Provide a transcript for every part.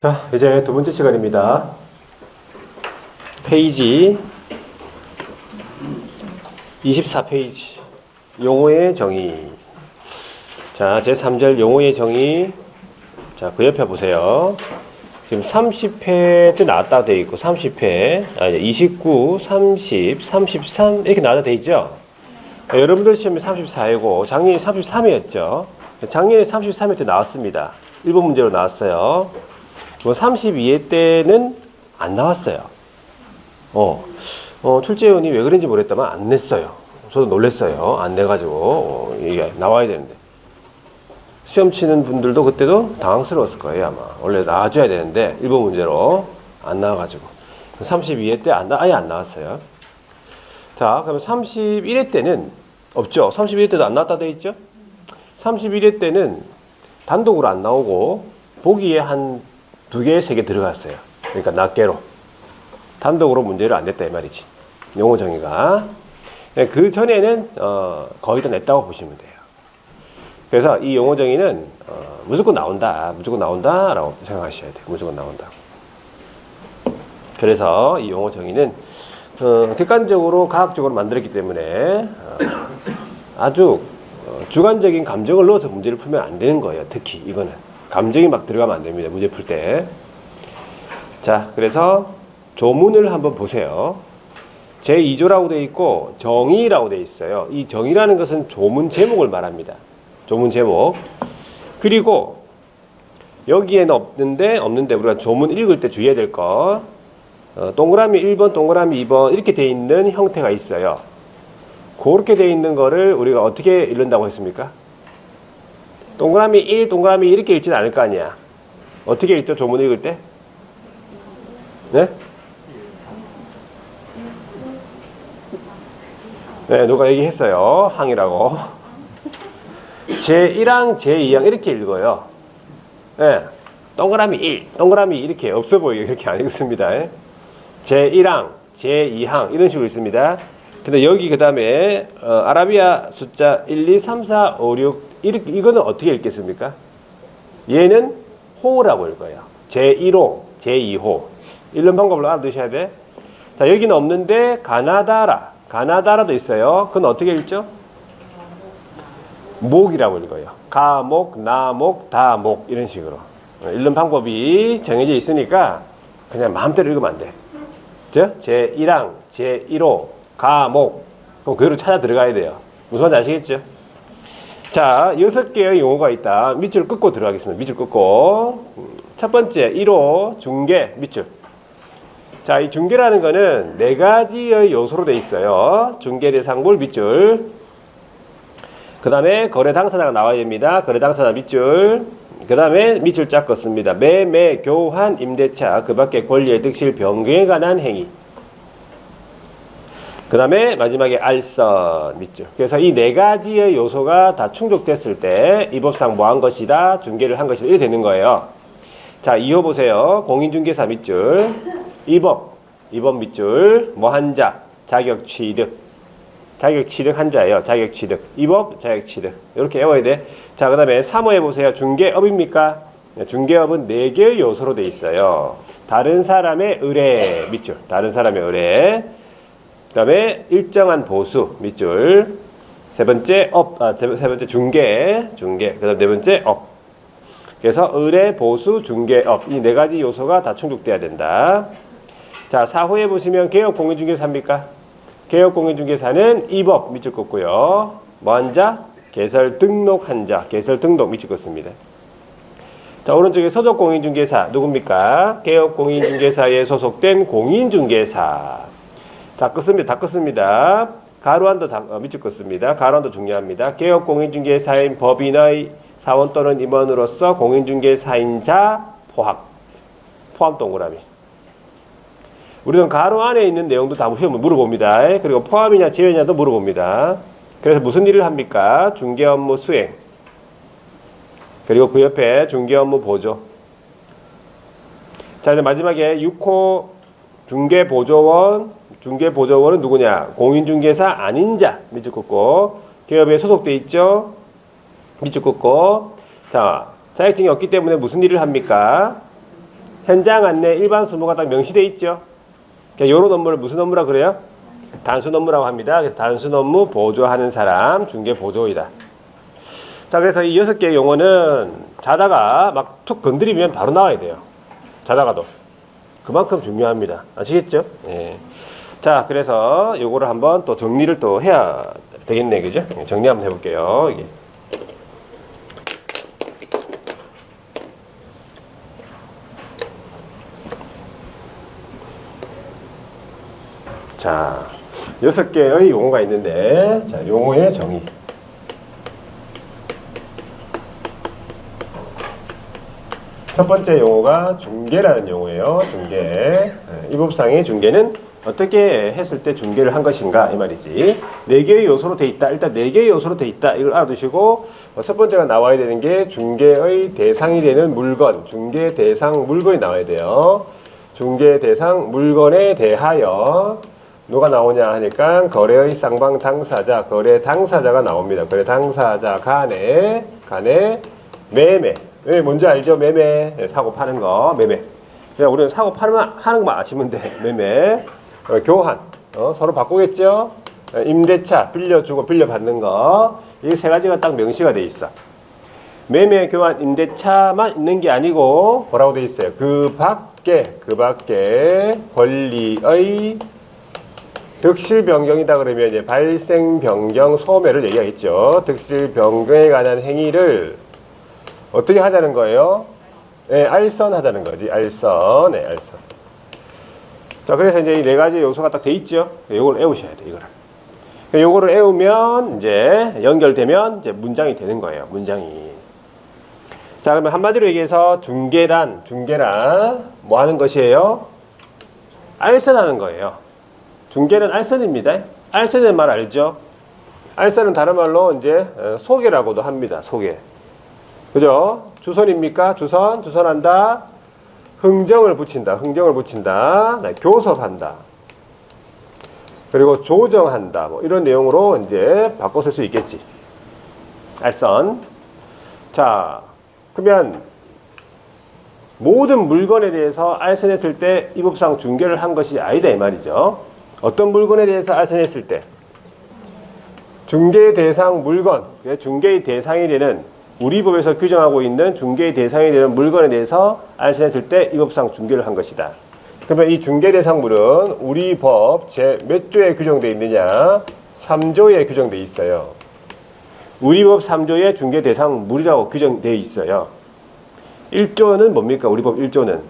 자, 이제 두 번째 시간입니다. 페이지 24페이지 용어의 정의. 자, 제3절 용어의 정의. 자, 그 옆에 보세요. 지금 30회 때 나왔다 돼 있고 30회, 29, 30, 33 이렇게 나왔다 돼 있죠. 여러분들 시험이 34회고 작년에 33회였죠. 작년에 33회 때 나왔습니다. 1번 문제로 나왔어요. 32회 때는 안 나왔어요. 출제위원이 왜 그런지 모르겠다만 안 냈어요. 저도 놀랬어요. 안 내가지고 이게 나와야 되는데 시험 치는 분들도 그때도 당황스러웠을 거예요. 아마 원래 나와줘야 되는데 1번 문제로 안 나와가지고 32회 때 아예 안 나왔어요. 자, 그러면 31회 때는 없죠. 31회 때도 안 나왔다 돼 있죠. 31회 때는 단독으로 안 나오고 보기에 한 2개, 3개 들어갔어요. 그러니까 낱개로. 단독으로 문제를 안 냈다 이 말이지. 용어 정의가. 그 전에는 거의 다 냈다고 보시면 돼요. 그래서 이 용어 정의는 무조건 나온다. 무조건 나온다라고 생각하셔야 돼요. 무조건 나온다. 그래서 이 용어 정의는 객관적으로 과학적으로 만들었기 때문에 아주 주관적인 감정을 넣어서 문제를 풀면 안 되는 거예요. 특히 이거는. 감정이 막 들어가면 안 됩니다. 문제 풀 때. 자, 그래서 조문을 한번 보세요. 제2조라고 되어 있고 정의라고 되어 있어요. 이 정의라는 것은 조문 제목을 말합니다. 조문 제목. 그리고 여기에는 없는데 우리가 조문 읽을 때 주의해야 될 거. 동그라미 1번, 동그라미 2번 이렇게 되어 있는 형태가 있어요. 그렇게 되어 있는 거를 우리가 어떻게 읽는다고 했습니까? 동그라미 1, 동그라미 2 이렇게 읽지는 않을 거 아니야. 어떻게 읽죠? 조문 읽을 때? 네? 네, 누가 얘기했어요. 항이라고. 제1항, 제2항 이렇게 읽어요. 네. 동그라미 1, 동그라미 2 이렇게 없어 보이게 그렇게 안 읽습니다. 제1항, 제2항 이런 식으로 있습니다. 근데 여기 그 다음에 아라비아 숫자 1, 2, 3, 4, 5, 6 이렇게, 이거는 어떻게 읽겠습니까? 얘는 호라고 읽어요. 제1호, 제2호. 읽는 방법을 알아두셔야 돼. 자, 여기는 없는데 가나다라도 있어요. 그건 어떻게 읽죠? 목이라고 읽어요. 가목, 나목, 다목 이런 식으로. 읽는 방법이 정해져 있으니까 그냥 마음대로 읽으면 안 돼. 제1항, 제1호, 가목. 그럼 그대로 찾아 들어가야 돼요. 무슨 말인지 아시겠죠? 자, 6개의 용어가 있다. 밑줄 긋고 들어가겠습니다. 밑줄 긋고. 첫 번째, 1호, 중개, 밑줄. 자, 이 중개라는 거는 4가지의 요소로 되어 있어요. 중개 대상물, 밑줄. 그 다음에 거래 당사자가 나와야 됩니다. 거래 당사자, 밑줄. 그 다음에 밑줄 쫙 긋습니다. 매매, 교환, 임대차, 그 밖에 권리의 득실, 변경에 관한 행위. 그 다음에 마지막에 알선 밑줄. 그래서 이 4가지의 요소가 다 충족됐을 때 이 법상 뭐 한 것이다, 중개를 한 것이다 이렇게 되는 거예요. 자, 2호 보세요. 공인중개사 밑줄. 2번 밑줄. 뭐 한 자, 자격취득. 자격취득 한 자예요. 자격취득. 2법 자격취득. 이렇게 외워야 돼. 자, 그 다음에 3호에 보세요. 중개업입니까? 중개업은 4개의 요소로 돼 있어요. 다른 사람의 의뢰 밑줄. 다른 사람의 의뢰. 그 다음에 일정한 보수 밑줄. 세 번째 중개. 그 다음 4번째 업. 그래서 의뢰, 보수, 중개, 업. 이 4가지 요소가 다 충족돼야 된다. 자, 4호에 보시면 개업공인중개사입니까? 개업공인중개사는 2법 밑줄 긋고요. 뭐 한 자? 개설 등록 한 자. 개설 등록 밑줄 긋습니다. 자, 오른쪽에 소속공인중개사 누굽니까? 개업공인중개사에 소속된 공인중개사. 다 껐습니다. 가로한도 밑줄 껐습니다. 가로한도 중요합니다. 개업공인중개사인 법인의 사원 또는 임원으로서 공인중개사인 자 포함 동그라미. 우리는 가로 안에 있는 내용도 다 시험을 물어봅니다. 그리고 포함이냐 제외냐도 물어봅니다. 그래서 무슨 일을 합니까? 중개 업무 수행. 그리고 그 옆에 중개 업무 보조. 자, 이제 마지막에 6호 중개보조원은 누구냐? 공인중개사 아닌 자 밑줄 긋고 개업에 소속돼 있죠? 밑줄 긋고 자, 자격증이 없기 때문에 무슨 일을 합니까? 현장 안내 일반 수무가 딱 명시되어 있죠. 이런 업무를 무슨 업무라 그래요? 단순 업무라고 합니다. 그래서 단순 업무 보조하는 사람, 중개 보조이다. 자, 그래서 이 6개의 용어는 자다가 막 툭 건드리면 바로 나와야 돼요. 자다가도. 그만큼 중요합니다. 아시겠죠? 예. 자, 그래서 요거를 한번 또 정리를 또 해야 되겠네. 그죠? 정리 한번 해볼게요. 이게. 자, 6개의 용어가 있는데, 자, 용어의 정의. 첫 번째 용어가 중개라는 용어예요. 중개. 이 법상의 중개는 어떻게 했을 때 중개를 한 것인가 이 말이지. 4개의 요소로 돼 있다. 일단 4개의 요소로 돼 있다. 이걸 알아두시고 첫 번째가 나와야 되는 게 중개의 대상이 되는 물건, 중개 대상 물건이 나와야 돼요. 중개 대상 물건에 대하여 누가 나오냐 하니까 거래의 쌍방 당사자, 거래 당사자가 나옵니다. 거래 당사자 간에 매매. 왜 뭔지 알죠? 매매. 사고 파는 거, 매매. 그냥 우리는 사고 하는 것만 아시면 돼. 매매. 교환. 서로 바꾸겠죠? 임대차, 빌려주고 빌려받는 거. 이 세 가지가 딱 명시가 돼 있어. 매매, 교환, 임대차만 있는 게 아니고 뭐라고 돼 있어요? 그 밖에 권리의 득실 변경이다 그러면 이제 발생 변경 소매를 얘기하겠죠. 득실 변경에 관한 행위를 어떻게 하자는 거예요? 네, 알선하자는 거지. 알선. 네, 알선. 자, 그래서 이제 이 4가지 요소가 딱 돼 있죠. 요걸 외우셔야 돼, 이거를. 요거를 외우면 이제 연결되면 이제 문장이 되는 거예요. 문장이. 자, 그러면 한마디로 얘기해서 중개란 뭐 하는 것이에요? 알선하는 거예요. 중개는 알선입니다. 알선의 말 알죠? 알선은 다른 말로 이제 소개라고도 합니다. 소개. 그죠? 주선입니까? 주선한다. 흥정을 붙인다. 네, 교섭한다. 그리고 조정한다. 뭐 이런 내용으로 이제 바꿔 쓸 수 있겠지. 알선. 자, 그러면 모든 물건에 대해서 알선했을 때 이 법상 중개를 한 것이 아니다 이 말이죠. 어떤 물건에 대해서 알선했을 때 중개 대상 물건, 중개의 대상이 되는 우리 법에서 규정하고 있는 중개의 대상이 되는 물건에 대해서 알선했을 때 이 법상 중개를 한 것이다. 그러면 이 중개 대상물은 우리 법 제 몇 조에 규정되어 있느냐? 3조에 규정되어 있어요. 우리 법 3조에 중개 대상물이라고 규정되어 있어요. 1조는 뭡니까? 우리 법 1조는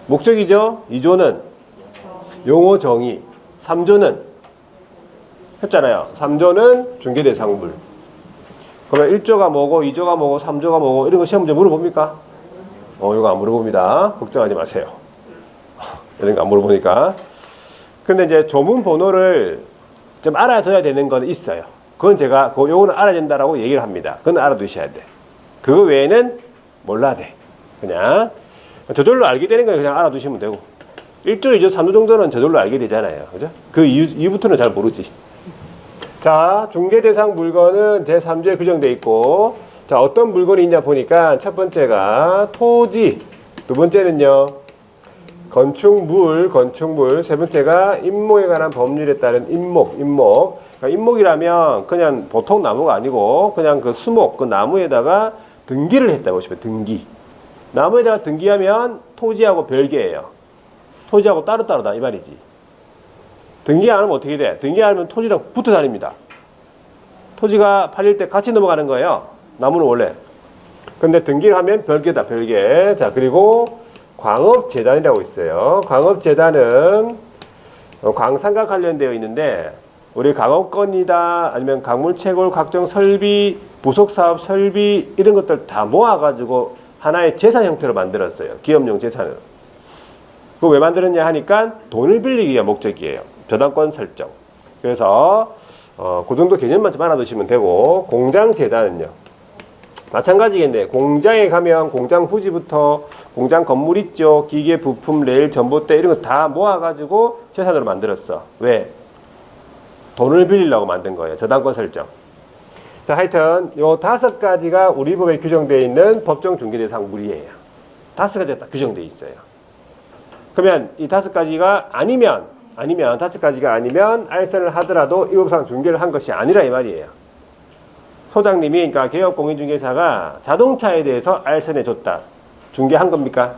목적이죠. 2조는 용어 정의. 3조는 했잖아요. 3조는 중개 대상물. 그러면 1조가 뭐고 2조가 뭐고 3조가 뭐고 이런 거 시험 문제 물어봅니까? 이거 안 물어봅니다. 걱정하지 마세요. 이런 거 안 물어보니까. 근데 이제 조문 번호를 좀 알아둬야 되는 건 있어요. 그건 제가 요거는 알아야 된다라고 얘기를 합니다. 그건 알아두셔야 돼. 그거 외에는 몰라야 돼. 그냥 저절로 알게 되는 건 그냥 알아두시면 되고 1조, 2조, 3조 정도는 저절로 알게 되잖아요. 그죠? 그 이후부터는 잘 모르지. 자, 중개 대상 물건은 제3조에 규정되어 있고, 자, 어떤 물건이 있냐 보니까 첫 번째가 토지, 두 번째는요, 건축물, 세 번째가 임목에 관한 법률에 따른 임목. 그러니까 임목이라면 그냥 보통 나무가 아니고 그냥 그 수목, 그 나무에다가 등기를 했다고 보시면 등기. 나무에다가 등기하면 토지하고 별개예요. 토지하고 따로따로다 이 말이지. 등기 안 하면 어떻게 돼? 등기 안 하면 토지랑 붙어 다닙니다. 토지가 팔릴 때 같이 넘어가는 거예요. 나무는 원래. 근데 등기를 하면 별개다, 별개. 자, 그리고 광업재단이라고 있어요. 광업재단은 광산과 관련되어 있는데 우리 강업권이다 아니면 강물채굴 각종 설비, 부속사업 설비 이런 것들 다 모아가지고 하나의 재산 형태로 만들었어요. 기업용 재산을. 그거 왜 만들었냐 하니까 돈을 빌리기 위한 목적이에요. 저당권 설정. 그래서 그 정도 개념만 좀 알아두시면 되고 공장재단은요. 마찬가지겠네. 공장에 가면 공장 부지부터 공장 건물 있죠. 기계, 부품, 레일, 전봇대 이런 거 다 모아가지고 재산으로 만들었어. 왜? 돈을 빌리려고 만든 거예요. 저당권 설정. 자, 하여튼 요 5가지가 우리 법에 규정되어 있는 법정 중개대상물이에요. 5가지가 딱 규정되어 있어요. 그러면 이 5가지가 아니면 다섯 가지가 아니면 알선을 하더라도 위법상 중개를 한 것이 아니라 이 말이에요. 소장님이 그러니까 개업공인중개사가 자동차에 대해서 알선해 줬다. 중개한 겁니까?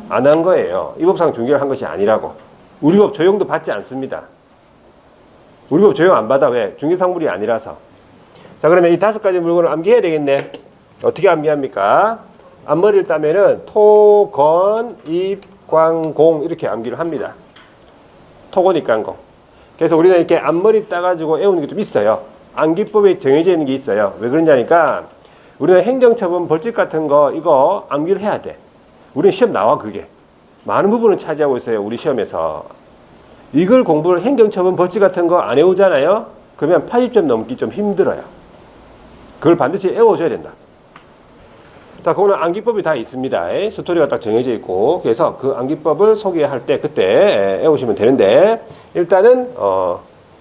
안 한 거예요. 위법상 중개를 한 것이 아니라고. 우리 법 조용도 받지 않습니다. 우리 법 조용 안 받아. 왜? 중개상물이 아니라서. 자, 그러면 이 5가지 물건을 암기해야 되겠네. 어떻게 암기합니까? 앞머리를 따면은 토, 건, 입, 광, 공 이렇게 암기를 합니다. 토건, 입, 광, 공. 그래서 우리는 이렇게 앞머리 따가지고 외우는 게 좀 있어요. 암기법에 정해져 있는 게 있어요. 왜 그러냐니까 우리는 행정처분 벌칙 같은 거 이거 암기를 해야 돼. 우리는 시험 나와 그게. 많은 부분을 차지하고 있어요. 우리 시험에서. 이걸 공부를 행정처분 벌칙 같은 거 안 외우잖아요. 그러면 80점 넘기 좀 힘들어요. 그걸 반드시 외워줘야 된다. 자, 그거는 암기법이 다 있습니다. 스토리가 딱 정해져 있고 그래서 그 암기법을 소개할 때 그때 외우시면 되는데 일단은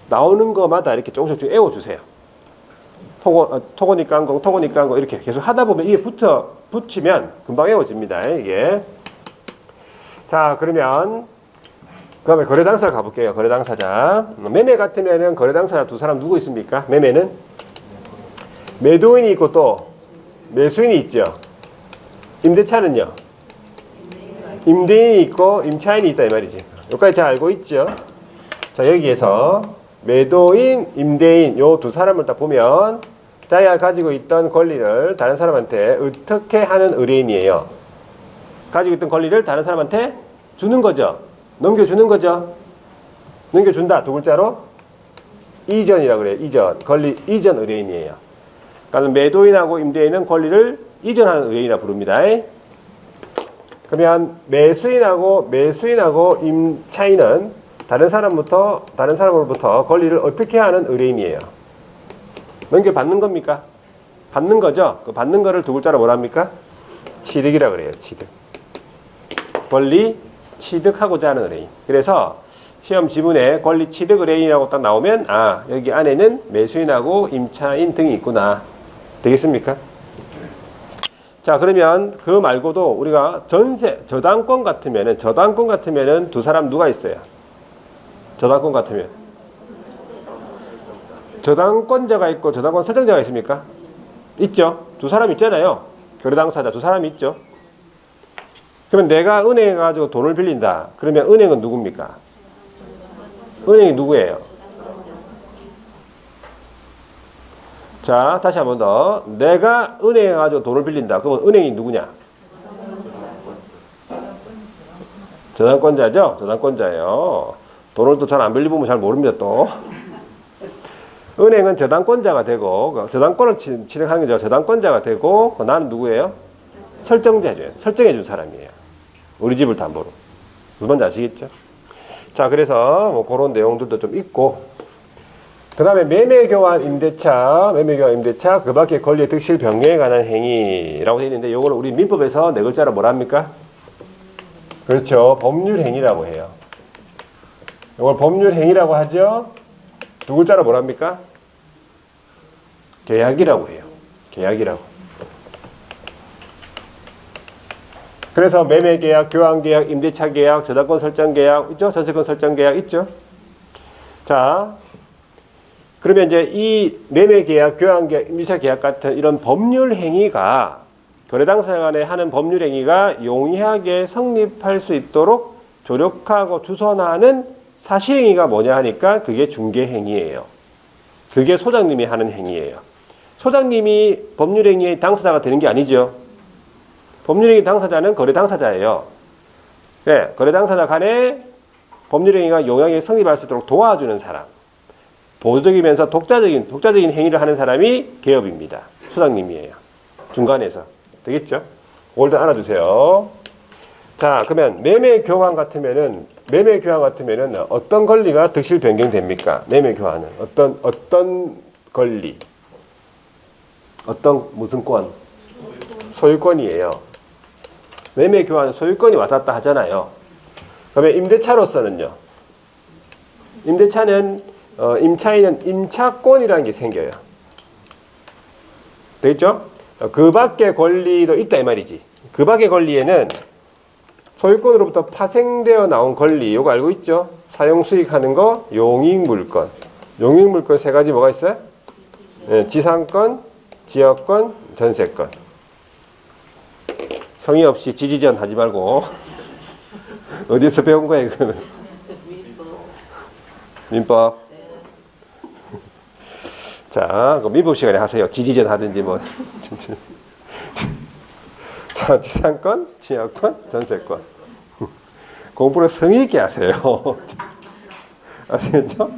나오는 거마다 이렇게 조금씩 외워주세요. 토고니까 한거, 토고니까 한거 이렇게 계속 하다 보면 이게 붙이면 금방 외워집니다. 이게. 자, 그러면 그 다음에 거래 당사자 가볼게요. 거래 당사자. 매매 같으면은 거래 당사자 두 사람 누구 있습니까? 매매는 매도인이 있고 또 매수인이 있죠. 임대차는요? 임대인이 있고 임차인이 있다 이 말이지. 여기까지 잘 알고 있죠? 자, 여기에서 매도인, 임대인 요 두 사람을 딱 보면 자기가 가지고 있던 권리를 다른 사람한테 어떻게 하는 의뢰인이에요. 가지고 있던 권리를 다른 사람한테 주는 거죠. 넘겨주는 거죠. 넘겨준다. 두 글자로 이전이라고 그래요. 이전. 권리 이전 의뢰인이에요. 그러니까 매도인하고 임대인은 권리를 이전하는 의뢰인이라 부릅니다. 그러면 매수인하고 임차인은 다른 사람으로부터 권리를 어떻게 하는 의뢰인이에요. 넘겨받는 겁니까? 받는 거죠. 그 받는 거를 두 글자로 뭐라 합니까? 취득이라 그래요. 취득. 권리 취득하고자 하는 의뢰인. 그래서 시험 지문에 권리 취득 의뢰인이라고 딱 나오면 아, 여기 안에는 매수인하고 임차인 등이 있구나. 되겠습니까? 자, 그러면 그 말고도 우리가 저당권 같으면은 두 사람 누가 있어요? 저당권 같으면 저당권자가 있고 저당권 설정자가 있습니까? 있죠. 두 사람 있잖아요. 거래 당사자 두 사람이 있죠. 그러면 내가 은행에 가지고 돈을 빌린다. 그러면 은행은 누굽니까? 은행이 누구예요? 자, 다시 한 번 더. 내가 은행에 가지고 돈을 빌린다. 그러면 은행이 누구냐? 저당권자죠? 저당권자예요. 돈을 또 잘 안 빌려보면 잘 모릅니다, 또. 은행은 저당권자가 되고, 저당권을 진행하는 거죠. 저당권자가 되고, 나는 누구예요? 설정자죠. 설정해준 사람이에요. 우리 집을 담보로. 무슨 말인지 아시겠죠? 자, 그래서 뭐 그런 내용들도 좀 있고, 그 다음에 매매교환 임대차, 그 밖에 권리의 득실 변경에 관한 행위라고 되어 있는데, 요거는 우리 민법에서 네 글자로 뭐라 합니까? 그렇죠. 법률 행위라고 해요. 이걸 법률 행위라고 하죠. 두 글자로 뭐라 합니까? 계약이라고 해요. 계약이라고. 그래서 매매계약, 교환계약, 임대차 계약, 저당권 설정 계약 있죠? 전세권 설정 계약 있죠? 자, 그러면 이제 이 매매계약, 교환계약, 임대차 계약 같은 이런 법률 행위가 거래 당사자 간에 하는 법률 행위가 용이하게 성립할 수 있도록 조력하고 주선하는 사실행위가 뭐냐 하니까 그게 중개행위예요. 그게 소장님이 하는 행위예요. 소장님이 법률행위의 당사자가 되는 게 아니죠. 법률행위 당사자는 거래 당사자예요. 네, 거래 당사자 간에 법률행위가 용이하게 성립할 수 있도록 도와주는 사람. 보조적이면서 독자적인 행위를 하는 사람이 개업입니다. 소장님이에요. 중간에서. 되겠죠? 그걸 다 알아두세요. 자, 그러면 매매 교환 같으면은 어떤 권리가 득실 변경됩니까? 매매 교환은 어떤 권리? 무슨 권? 소유권이에요. 매매 교환은 소유권이 왔다 갔다 하잖아요. 그러면 임대차로서는요. 임대차는 임차인은 임차권이라는 게 생겨요. 되겠죠? 그 밖의 권리도 있다 이 말이지. 그 밖의 권리에는 소유권으로부터 파생되어 나온 권리, 이거 알고 있죠? 사용 수익하는 거, 용익물권. 용익물권 세 가지 뭐가 있어요? 네, 지상권, 지역권, 전세권. 성의 없이 지지전 하지 말고. 어디서 배운 거야, 이거는? 민법. 자, 그럼 민법 시간에 하세요. 지지전 하든지 뭐. 자, 지상권, 지역권, 전세권. 공부를 성의 있게 하세요. 아시겠죠?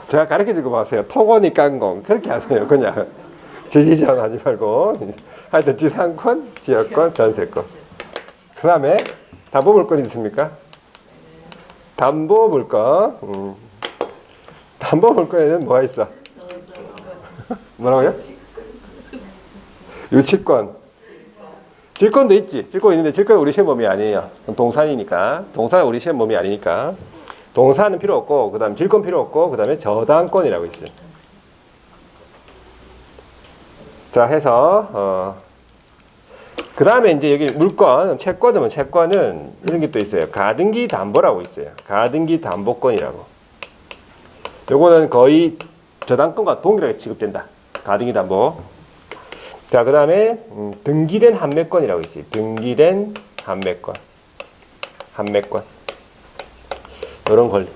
제가 가르쳐주고 마세요. 토건이 깡공. 그렇게 하세요. 그냥. 지지전 하지 말고. 하여튼 지상권, 지역권, 전세권. 그 다음에 담보물권 있습니까? 담보물권. 담보물권에는 뭐가 있어? 뭐라고요? 유치권. 질권도 있지. 질권 있는데 질권은 우리 시험 범위 아니에요. 동산이니까. 동산은 우리 시험 범위 아니니까. 동산은 필요 없고, 그 다음에 질권 필요 없고, 그 다음에 저당권이라고 있어요. 자, 해서, 그 다음에 이제 여기 물권, 채권은 이런 게 또 있어요. 가등기 담보라고 있어요. 가등기 담보권이라고. 요거는 거의 저당권과 동일하게 취급된다. 가등기 담보. 자, 그 다음에 등기된 판매권이라고 있어요. 등기된 판매권. 판매권. 이런 권리.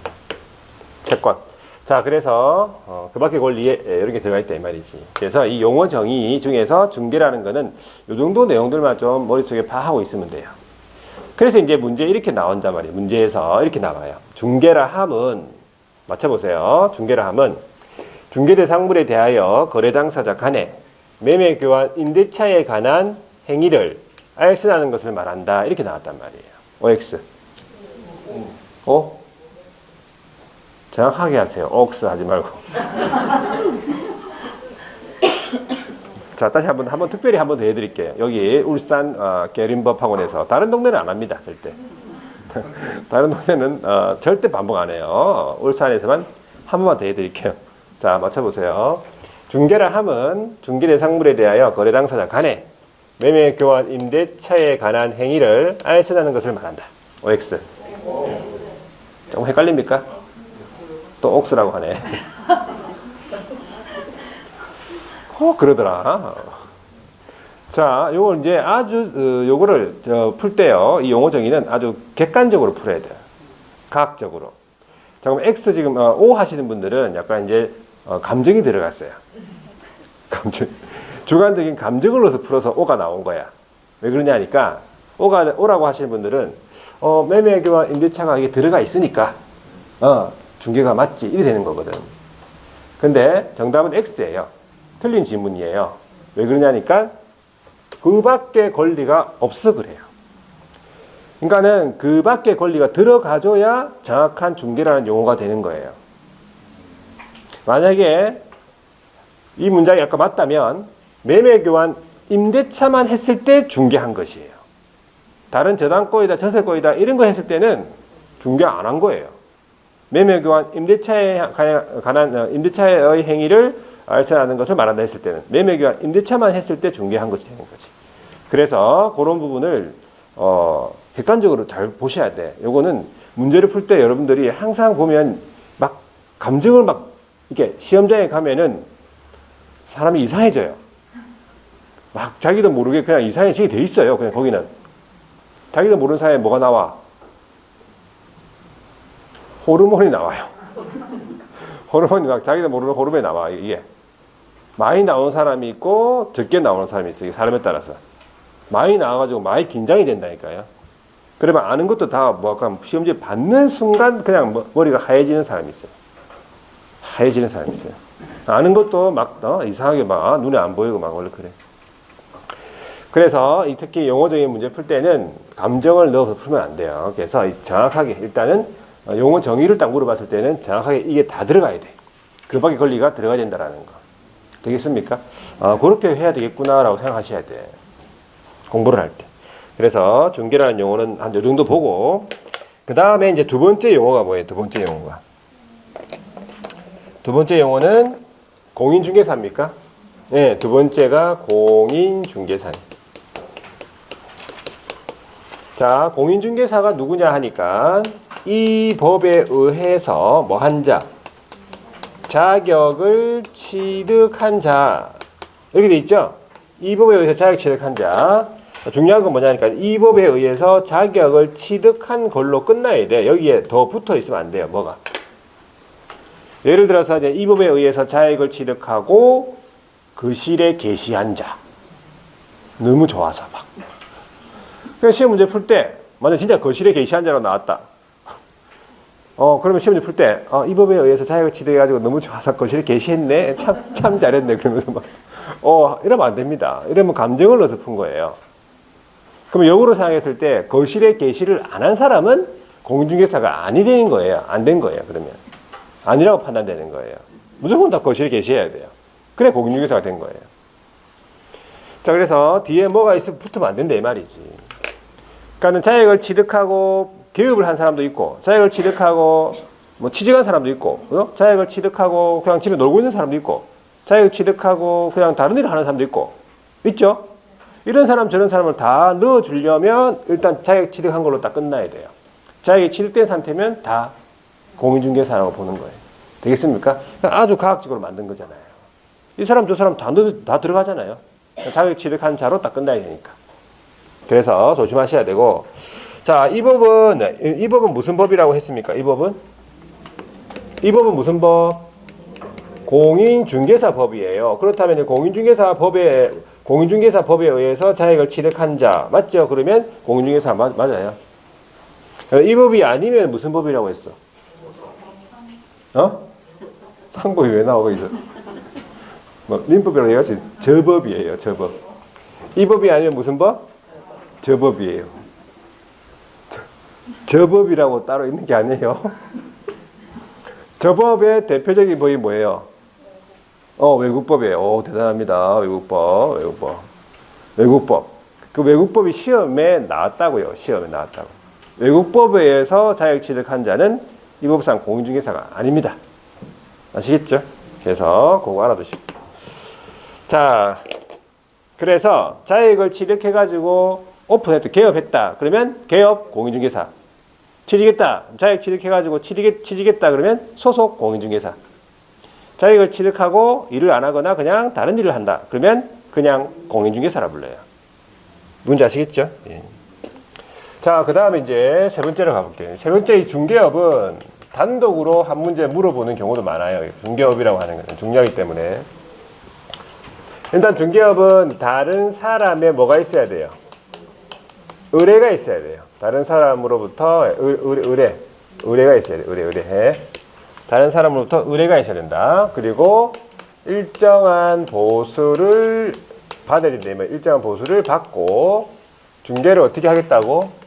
채권. 자, 그래서 그 밖의 권리에 이런 게 들어가 있다 이 말이지. 그래서 이 용어 정의 중에서 중개라는 거는 이 정도 내용들만 좀 머릿속에 파하고 있으면 돼요. 그래서 이제 문제 이렇게 나온단 말이에요. 문제에서 이렇게 나와요. 중개라 함은, 맞춰보세요. 중개라 함은 중개대상물에 대하여 거래 당사자 간에 매매 교환 임대차에 관한 행위를 알선하는 것을 말한다. 이렇게 나왔단 말이에요. OX. 오? 정확하게 하세요. OX 하지 말고. 자, 다시 한번 특별히 한 번 더 해드릴게요. 여기 울산 계림법학원에서 다른 동네는 안 합니다. 절대. 다른 동네는 절대 반복 안 해요. 울산에서만 한 번만 더 해드릴게요. 자, 맞춰보세요. 중개라 함은 중개대상물에 대하여 거래 당사자 간에 매매 교환 임대차에 관한 행위를 알선하는 것을 말한다. OX. 조금 헷갈립니까? 또 옥스라고 하네. 그러더라. 자, 요걸 이제 아주 요거를 풀 때요. 이 용어 정의는 아주 객관적으로 풀어야 돼요. 과학적으로. 자, 그럼 X 지금 O 하시는 분들은 약간 이제 감정이 들어갔어요. 감정. 주관적인 감정을 넣어서 풀어서 O가 나온 거야. 왜 그러냐니까 O라고 하시는 분들은 매매 교환 임대차가 이게 들어가 있으니까 중개가 맞지 이래 되는 거거든. 근데 정답은 X예요. 틀린 지문이에요. 왜 그러냐니까 그 밖에 권리가 없어 그래요. 그러니까는 그 밖에 권리가 들어가줘야 정확한 중개라는 용어가 되는 거예요. 만약에 이 문장이 아까 맞다면 매매 교환 임대차만 했을 때 중개한 것이에요. 다른 저당권이다 전세권이다 이런 거 했을 때는 중개 안 한 거예요. 매매 교환 임대차에 관한 임대차의 행위를 알선하는 것을 말한다 했을 때는 매매 교환 임대차만 했을 때 중개한 것이 되는 거지. 그래서 그런 부분을 객관적으로 잘 보셔야 돼. 요거는 문제를 풀 때 여러분들이 항상 보면 막 감정을 막 이렇게 시험장에 가면은 사람이 이상해져요. 막 자기도 모르게 그냥 이상해지게 돼 있어요. 그냥 거기는 자기도 모르는 사이에 뭐가 나와? 호르몬이 나와요. 호르몬이 막 자기도 모르는 호르몬이 나와. 이게 많이 나오는 사람이 있고 적게 나오는 사람이 있어요. 사람에 따라서 많이 나와가지고 많이 긴장이 된다니까요. 그러면 아는 것도 다 뭐 약간 시험지 받는 순간 그냥 머리가 하얘지는 사람이 있어요. 하얘지는 사람이 있어요. 아는 것도 막 이상하게 막 눈에 안 보이고 막 원래 그래. 그래서 특히 용어적인 문제 풀 때는 감정을 넣어서 풀면 안 돼요. 그래서 정확하게 일단은 용어 정의를 딱 물어봤을 때는 정확하게 이게 다 들어가야 돼. 그 밖에 권리가 들어가야 된다라는 거. 되겠습니까? 그렇게 해야 되겠구나라고 생각하셔야 돼. 공부를 할 때. 그래서 중개라는 용어는 한 요 정도 보고 그 다음에 이제 두 번째 용어가 뭐예요? 두 번째 용어가. 두 번째 용어는 공인중개사입니까? 네, 두 번째가 공인중개사. 자, 공인중개사가 누구냐 하니까 이 법에 의해서 뭐 한 자, 자격을 취득한 자 이렇게 돼 있죠? 이 법에 의해서 자격 취득한 자. 중요한 건 뭐냐니까 이 법에 의해서 자격을 취득한 걸로 끝나야 돼. 여기에 더 붙어 있으면 안 돼요. 뭐가? 예를 들어서 이제 이 법에 의해서 자격을 취득하고 거실에 게시한 자. 너무 좋아서 막. 그냥 시험 문제 풀 때 만약 진짜 거실에 게시한 자로 나왔다. 그러면 시험 문제 풀 때 이 법에 의해서 자격을 취득해가지고 너무 좋아서 거실에 게시했네. 참 잘했네. 그러면서 막 이러면 안 됩니다. 이러면 감정을 넣어서 푼 거예요. 그러면 역으로 생각했을 때 거실에 게시를 안 한 사람은 공인중개사가 아니 되는 거예요. 안 된 거예요. 그러면 아니라고 판단되는 거예요. 무조건 다 거실에 게시해야 돼요. 그래 공인중개사가 된 거예요. 자, 그래서 뒤에 뭐가 있으면 붙으면 안 된다 이 말이지. 그러니까 자격을 취득하고 개업을 한 사람도 있고 자격을 취득하고 뭐 취직한 사람도 있고 그죠? 자격을 취득하고 그냥 집에 놀고 있는 사람도 있고 자격을 취득하고 그냥 다른 일을 하는 사람도 있고 있죠? 이런 사람 저런 사람을 다 넣어주려면 일단 자격 취득한 걸로 딱 끝나야 돼요. 자격이 취득된 상태면 다 공인중개사라고 보는 거예요. 되겠습니까? 아주 과학적으로 만든 거잖아요. 이 사람 저 사람 다 들어가잖아요. 자격 취득한 자로 딱 끝나야 되니까. 그래서 조심하셔야 되고, 자, 이 법은 무슨 법이라고 했습니까? 이 법은 무슨 법? 공인중개사법이에요. 그렇다면 공인중개사법에 의해서 자격을 취득한 자 맞죠? 그러면 공인중개사 맞아요. 이 법이 아니면 무슨 법이라고 했어? 상법이 왜 나오고 있어? 뭐 민법이라고 해야지. 저법이에요. 저법. 이 법이 아니면 무슨 법? 저법이에요. 저법이라고 따로 있는 게 아니에요. 저법의 대표적인 법이 뭐예요? 외국법이에요. 대단합니다. 외국법. 그 외국법이 시험에 나왔다고요. 시험에 나왔다고. 외국법에 의해서 자격 취득한 자는 이 법상 공인중개사가 아닙니다. 아시겠죠? 그래서 그거 알아두시고. 자, 그래서 자격을 취득해가지고 오픈했다, 개업했다. 그러면 개업 공인중개사. 취직했다. 자격 취득해가지고 취직했다. 그러면 소속 공인중개사. 자격을 취득하고 일을 안 하거나 그냥 다른 일을 한다. 그러면 그냥 공인중개사라 불러요. 뭔지 아시겠죠? 예. 자, 그 다음에 이제 세 번째로 가볼게요. 세 번째 이 중개업은 단독으로 한 문제 물어보는 경우도 많아요. 중개업이라고 하는 것은 중요하기 때문에. 일단 중개업은 다른 사람의 뭐가 있어야 돼요? 의뢰가 있어야 돼요. 다른 사람으로부터 의뢰가 있어야 돼요. 의뢰. 다른 사람으로부터 의뢰가 있어야 된다. 그리고 일정한 보수를 받아야 된다면 일정한 보수를 받고 중개를 어떻게 하겠다고?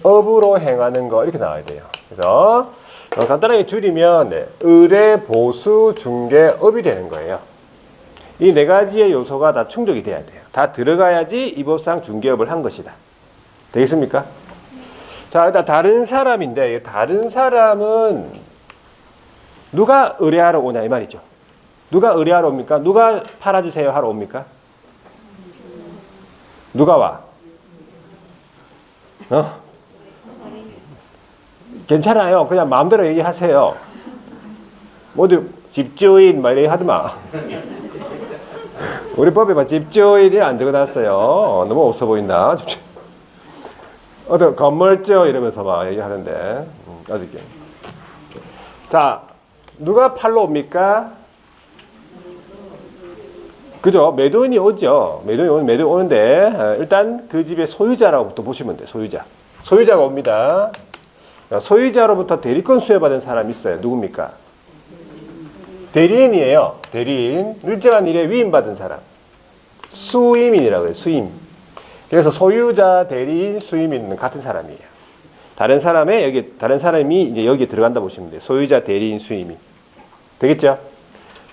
업으로 행하는 거 이렇게 나와야 돼요. 그래서 간단하게 줄이면 의뢰, 보수, 중개, 업이 되는 거예요. 이 네 가지의 요소가 다 충족이 돼야 돼요. 다 들어가야지 이 법상 중개업을 한 것이다. 되겠습니까? 자, 일단 다른 사람인데 다른 사람은 누가 의뢰하러 오냐 이 말이죠. 누가 의뢰하러 옵니까? 누가 팔아주세요 하러 옵니까? 누가 와? 괜찮아요. 그냥 마음대로 얘기하세요. 모두 집주인 막 이렇게 하지 마. 우리 법에 막 집주인이 안 적어놨어요. 너무 없어 보인다. 어떤 건물주 이러면서 막 얘기하는데 아직게. 자, 누가 팔러 옵니까? 그죠? 매도인이 오죠. 매도인 오는데 일단 그 집의 소유자라고부터 보시면 돼요. 소유자가 옵니다. 소유자로부터 대리권 수여받은 사람이 있어요. 누굽니까? 대리인이에요. 대리인. 일정한 일에 위임받은 사람. 수임인이라고 해요. 수임. 그래서 소유자, 대리인, 수임인은 같은 사람이에요. 다른 사람이 이제 여기에 들어간다 보시면 돼요. 소유자, 대리인, 수임인. 되겠죠?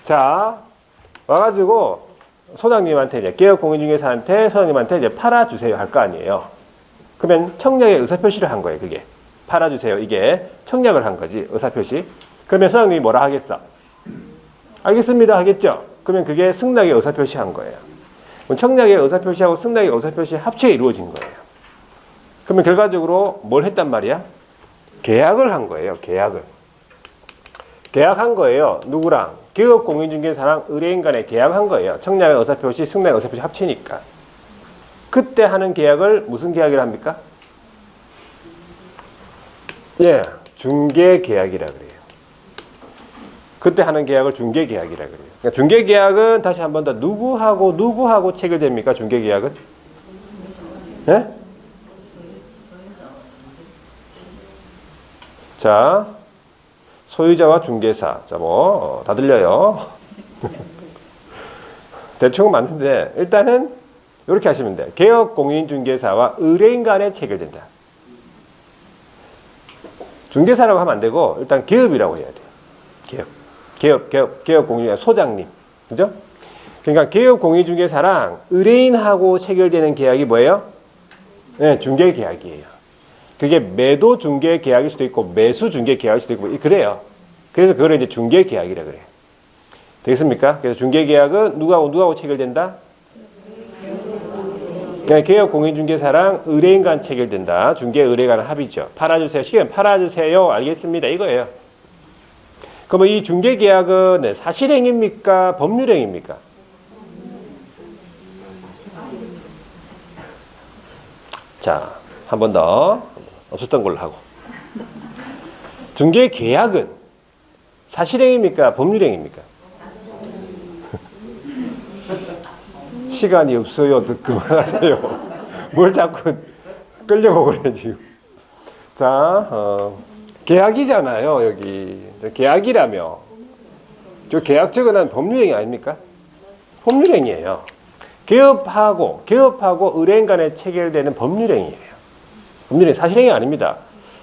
자, 와가지고 소장님한테 이제 개업공인중개사한테 소장님한테 이제 팔아주세요 할 거 아니에요. 그러면 청약의 의사표시를 한 거예요. 그게 팔아주세요. 이게 청약을 한 거지. 의사표시. 그러면 소장님이 뭐라 하겠어? 알겠습니다 하겠죠? 그러면 그게 승낙의 의사표시 한 거예요. 청약의 의사표시하고 승낙의 의사표시 합치게 이루어진 거예요. 그러면 결과적으로 뭘 했단 말이야? 계약을 한 거예요. 계약한 거예요. 누구랑? 기업공인중개사랑 의뢰인 간에 계약한 거예요. 청약의 의사표시, 승낙의 의사표시 합치니까. 그때 하는 계약을 무슨 계약이라 합니까? 예, 중개계약이라 그래요. 그때 하는 계약을 중개계약이라 그래요. 그러니까 중개계약은 다시 한 번 더 누구하고 체결됩니까? 중개계약은? 예? 자, 소유자와 중개사. 자, 뭐, 다 들려요. 대충은 맞는데, 일단은, 이렇게 하시면 돼요. 개업공인중개사와 의뢰인 간에 체결된다. 중개사라고 하면 안 되고, 일단 개업이라고 해야 돼요. 개업공인중개사 소장님. 그죠? 그러니까 개업공인중개사랑 의뢰인하고 체결되는 계약이 뭐예요? 네, 중개계약이에요. 그게 매도 중개 계약일 수도 있고 매수 중개 계약일 수도 있고 그래요. 그래서 그걸 이제 중개 계약이라 그래요. 되겠습니까? 그래서 중개 계약은 누구하고 체결된다? 네, 개업 공인중개사랑 의뢰인 간 체결된다. 중개 의뢰 간 합의죠. 팔아주세요. 시간 팔아주세요. 알겠습니다. 이거예요. 그러면 이 중개 계약은 네, 사실행입니까? 법률행입니까? 자, 한 번 더. 없었던 걸로 하고. 중개 계약은 사실행입니까? 법률행입니까? 시간이 없어요. 그만하세요. 뭘 자꾸 끌려고 그래 지금. 자, 계약이잖아요. 여기 계약이라며. 저 계약 적어놓은 법률행위 아닙니까? 법률행위예요. 개업하고 의뢰인 간에 체결되는 법률행위예요. 법률행위 사실행위 아닙니다.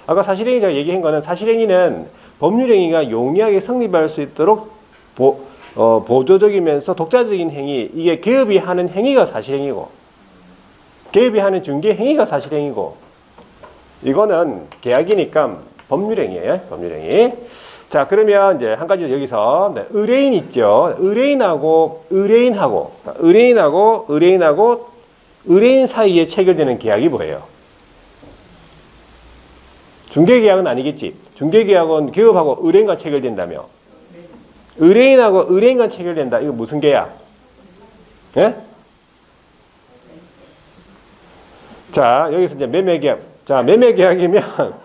아까 사실행위 제가 얘기한 거는 사실행위는 법률행위가 용이하게 성립할 수 있도록 보조적이면서 독자적인 행위, 이게 개업이 하는 행위가 사실행위고 개업이 하는 중개 행위가 사실행위고 이거는 계약이니까 법률행위예요. 법률행위. 자, 그러면 이제 한 가지 여기서 네, 의뢰인 있죠. 의뢰인하고 의뢰인 사이에 체결되는 계약이 뭐예요? 중개계약은 아니겠지. 중개계약은 기업하고 의뢰인과 체결된다며. 의뢰인하고 의뢰인과 체결된다. 이거 무슨 계약? 예? 자, 여기서 이제 매매계약. 자, 매매계약이면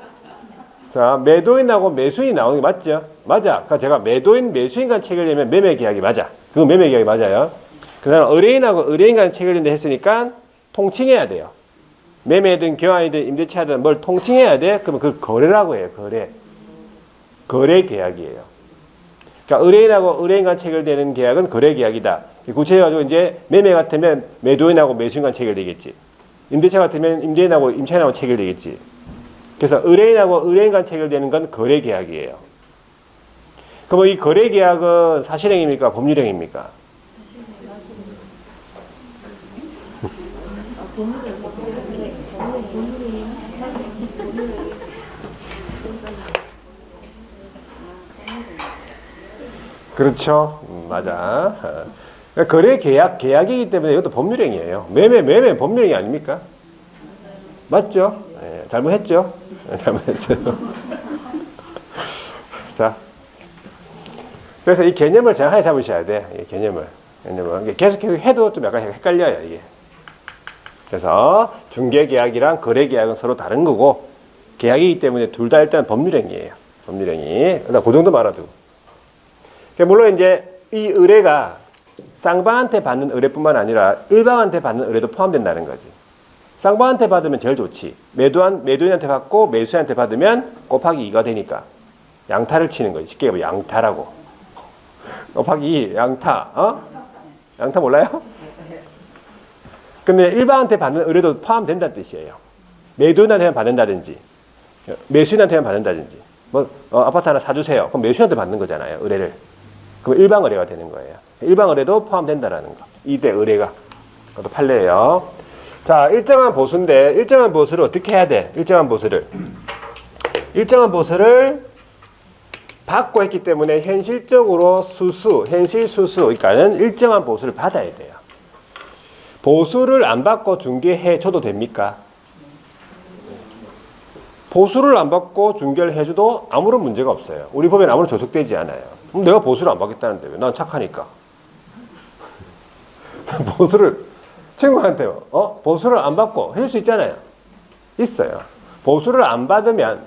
자, 매도인하고 매수인이 나오는 게 맞죠? 맞아. 그러니까 제가 매도인, 매수인 간 체결되면 매매계약이 맞아. 그거 매매계약이 맞아요. 그 다음에 의뢰인하고 의뢰인 간 체결된다 했으니까 통칭해야 돼요. 매매든 교환이든 임대차든 뭘 통칭해야 돼? 그러면 그걸 거래라고 해요. 거래 계약이에요. 그러니까 의뢰인하고 의뢰인 간 체결되는 계약은 거래 계약이다. 구체적으로 이제 매매 같으면 매도인하고 매수인 간 체결되겠지. 임대차 같으면 임대인하고 임차인하고 체결되겠지. 그래서 의뢰인하고 의뢰인 간 체결되는 건 거래 계약이에요. 그럼 이 거래 계약은 사실행입니까? 법률행입니까? 그렇죠. 맞아. 그러니까 거래 계약이기 때문에 이것도 법률행위예요. 매매 법률행위 아닙니까? 맞죠? 네, 잘못했죠? 네, 잘못했어요. 자, 그래서 이 개념을 정확하게 잡으셔야 돼. 이 개념을 계속 해도 좀 약간 헷갈려요 이게. 그래서 중개계약이랑 거래계약은 서로 다른 거고 계약이기 때문에 둘 다 일단 법률행위예요. 법률행위. 일단 그 정도 말아두고. 물론 이제 이 의뢰가 쌍방한테 받는 의뢰뿐만 아니라 일방한테 받는 의뢰도 포함된다는 거지. 쌍방한테 받으면 제일 좋지. 매도인한테 받고 매수인한테 받으면 곱하기 2가 되니까 양타를 치는 거지. 쉽게 얘기하면 양타라고. 곱하기 2, 양타. 양타 몰라요? 근데 일방한테 받는 의뢰도 포함된다는 뜻이에요. 매도인한테만 받는다든지 매수인한테만 받는다든지 아파트 하나 사주세요. 그럼 매수인한테 받는 거잖아요. 의뢰를. 그럼 일방 의뢰가 되는 거예요. 일방 의뢰도 포함된다라는 거. 이때 의뢰가. 그것도 판례예요. 자, 일정한 보수인데 일정한 보수를 어떻게 해야 돼? 일정한 보수를 받고 했기 때문에 현실적으로 현실 수수, 그러니까는 일정한 보수를 받아야 돼요. 보수를 안 받고 중개해 줘도 됩니까? 보수를 안 받고 중개를 해줘도 아무런 문제가 없어요. 우리 법에는 아무런 저촉되지 않아요. 그럼 내가 보수를 안 받겠다는데 왜? 난 착하니까. 보수를 친구한테 보수를 안 받고 해줄 수 있잖아요. 있어요. 보수를 안 받으면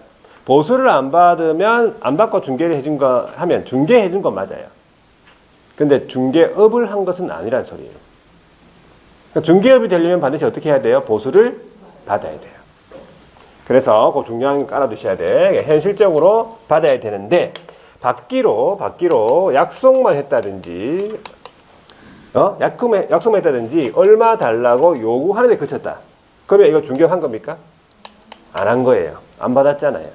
안 받고 중개를 해준 거 하면 중개해 준 건 맞아요. 근데 중개업을 한 것은 아니란 소리예요. 그러니까 중개업이 되려면 반드시 어떻게 해야 돼요? 보수를 받아야 돼요. 그래서 그 중요한 거 깔아두셔야 돼. 현실적으로 받아야 되는데 받기로 약속만 했다든지 약속만 했다든지 얼마 달라고 요구하는데 그쳤다. 그러면 이거 중개업 한 겁니까? 안 한 거예요. 안 받았잖아요.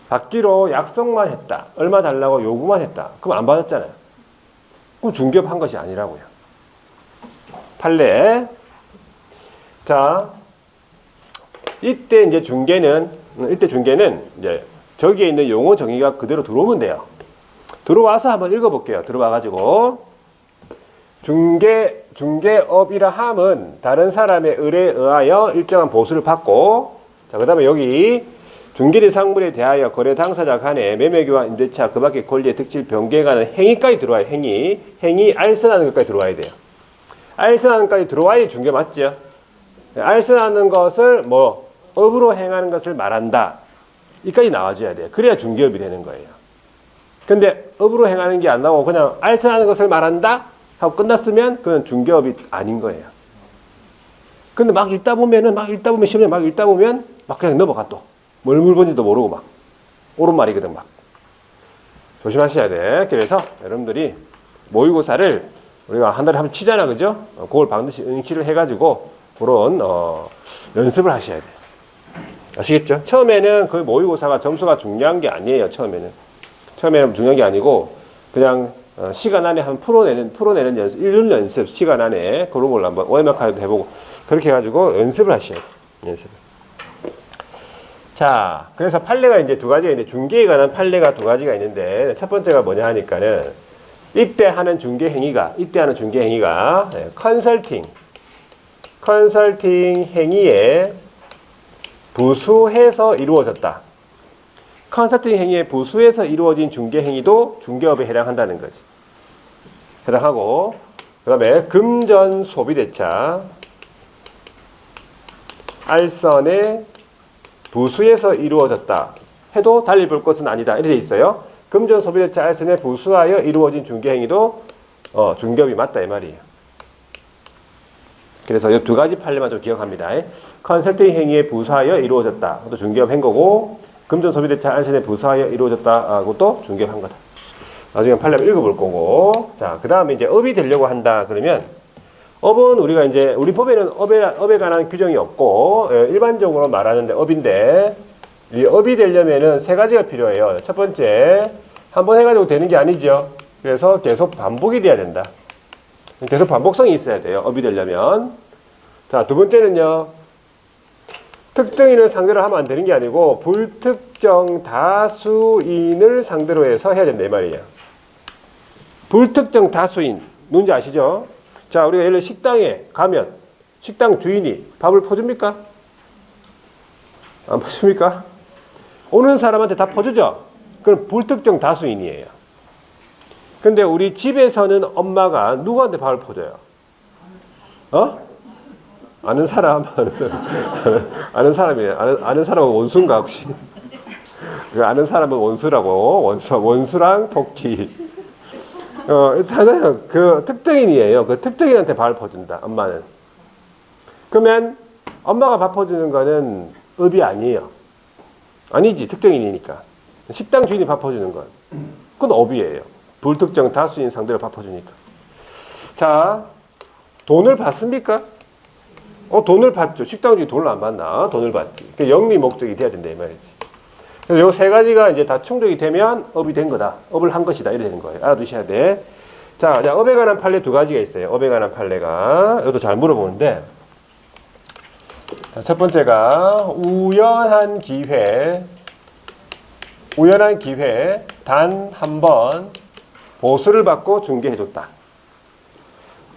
받기로 약속만 했다. 얼마 달라고 요구만 했다. 그럼 안 받았잖아요. 그럼 중개업 한 것이 아니라고요. 판례. 자, 이때 중개는 이제 저기에 있는 용어 정의가 그대로 들어오면 돼요. 들어와서 한번 읽어볼게요. 들어와가지고 중개업이라 함은 다른 사람의 의뢰에 의하여 일정한 보수를 받고, 자, 그 다음에 여기 중개리 상물에 대하여 거래 당사자 간의 매매교환 임대차 그 밖의 권리의 득실 변경에 관한 행위까지 들어와요. 행위 알선하는 것까지 들어와야 돼요. 알선하는 것까지 들어와야 중개 맞죠? 알선하는 것을 업으로 행하는 것을 말한다. 이까지 나와줘야 돼요. 그래야 중개업이 되는 거예요. 근데 업으로 행하는 게 안 나오고 그냥 알선하는 것을 말한다 하고 끝났으면 그건 중개업이 아닌 거예요. 근데 막 읽다 보면 시험에 막 읽다 보면 막 그냥 넘어가 또. 뭘 물건지도 모르고 막 옳은 말이거든 막. 조심하셔야 돼. 그래서 여러분들이 모의고사를 우리가 한 달에 한번 치잖아, 그죠? 그걸 반드시 응시를 해가지고 그런 연습을 하셔야 돼요. 아시겠죠? 처음에는 그 모의고사가 점수가 중요한 게 아니에요. 처음에는 중요한 게 아니고 그냥 시간 안에 한 풀어내는 연습, 읽는 연습 시간 안에 그런 걸로 한번 OMR카드도 해보고 그렇게 해가지고 연습을 하셔야 돼요. 연습을. 자, 그래서 판례가 이제 두 가지가 있는데 중개에 관한 판례가 두 가지가 있는데 첫 번째가 뭐냐 하니까는 이때 하는 중개 행위가 컨설팅 행위에 부수해서 이루어졌다. 컨설팅 행위에 부수해서 이루어진 중개 행위도 중개업에 해당한다는 거지. 해당하고 그 다음에 금전 소비대차 알선에 부수해서 이루어졌다 해도 달리 볼 것은 아니다. 이렇게 돼 있어요. 금전 소비대차 알선에 부수하여 이루어진 중개 행위도 중개업이 맞다 이 말이에요. 그래서 이 두 가지 판례만 좀 기억합니다. 컨설팅 행위에 부수하여 이루어졌다. 그것도 중개업 한 거고 금전 소비대차 알선에 부수하여 이루어졌다. 그것도 중개업 한 거다. 나중에 판례를 읽어볼 거고. 자, 그 다음에 이제 업이 되려고 한다. 그러면 업은 우리가 이제 우리 법에는 업에 관한 규정이 없고 일반적으로 말하는데 업인데 이 업이 되려면은 세 가지가 필요해요. 첫 번째, 한 번 해가지고 되는 게 아니죠. 그래서 계속 반복이 돼야 된다. 계속 반복성이 있어야 돼요. 업이 되려면. 자, 두 번째는요. 특정인을 상대로 하면 안 되는 게 아니고 불특정 다수인을 상대로 해서 해야 된다 이 말이에요. 불특정 다수인 뭔지 아시죠? 자, 우리가 예를 들어 식당에 가면 식당 주인이 밥을 퍼줍니까? 안 퍼줍니까? 오는 사람한테 다 퍼주죠? 그럼 불특정 다수인이에요. 근데 우리 집에서는 엄마가 누구한테 밥을 퍼줘요? 아는 사람, 아는 사람이에요. 아는 사람은 원수인가 혹시? 아는 사람은 원수라고. 원수랑 토끼. 일단은 그 특정인이에요. 그 특정인한테 밥을 퍼준다, 엄마는. 그러면 엄마가 밥 퍼주는 거는 업이 아니에요. 아니지, 특정인이니까. 식당 주인이 밥 퍼주는 건. 그건 업이에요. 불특정 다수인 상대로 밥 퍼주니까. 자, 돈을 받습니까? 돈을 받죠. 식당 주인이 돈을 안 받나? 돈을 받지. 그 영리 목적이 돼야 된다, 이 말이지. 그래서 요 세 가지가 이제 다 충족이 되면 업이 된 거다. 업을 한 것이다. 이래 되는 거예요. 알아두셔야 돼. 자, 업에 관한 판례 두 가지가 있어요. 업에 관한 판례가. 이것도 잘 물어보는데. 자, 첫 번째가 우연한 기회 단 한 번 보수를 받고 중개해줬다.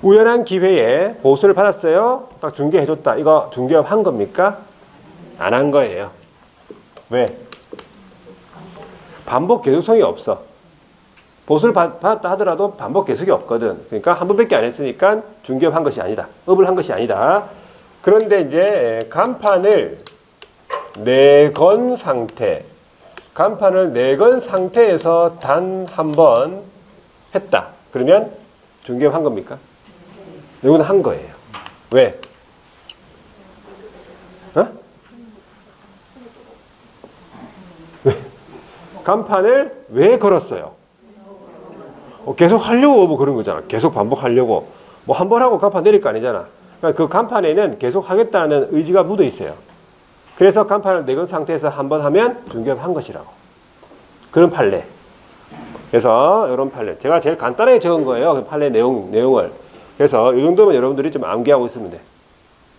우연한 기회에 보수를 받았어요. 딱 중개해줬다. 이거 중개업 한 겁니까? 안 한 거예요. 왜? 반복 계속성이 없어. 보수를 받았다 하더라도 반복 계속이 없거든. 그러니까 한 번밖에 안 했으니까 중개업 한 것이 아니다. 업을 한 것이 아니다. 그런데 이제 간판을 내건 상태, 간판을 내건 상태에서 단 한 번 했다. 그러면 중개업 한 겁니까? 이건 한 거예요. 왜? 어? 왜? 간판을 왜 걸었어요? 계속 하려고 뭐 그런 거잖아. 계속 반복하려고. 뭐 한 번 하고 간판 내릴 거 아니잖아. 그러니까 그 간판에는 계속 하겠다는 의지가 묻어 있어요. 그래서 간판을 내건 상태에서 한 번 하면 중개업 한 것이라고. 그런 판례. 그래서 이런 판례. 제가 제일 간단하게 적은 거예요. 그 판례 내용을. 그래서 이 정도면 여러분들이 좀 암기하고 있으면 돼.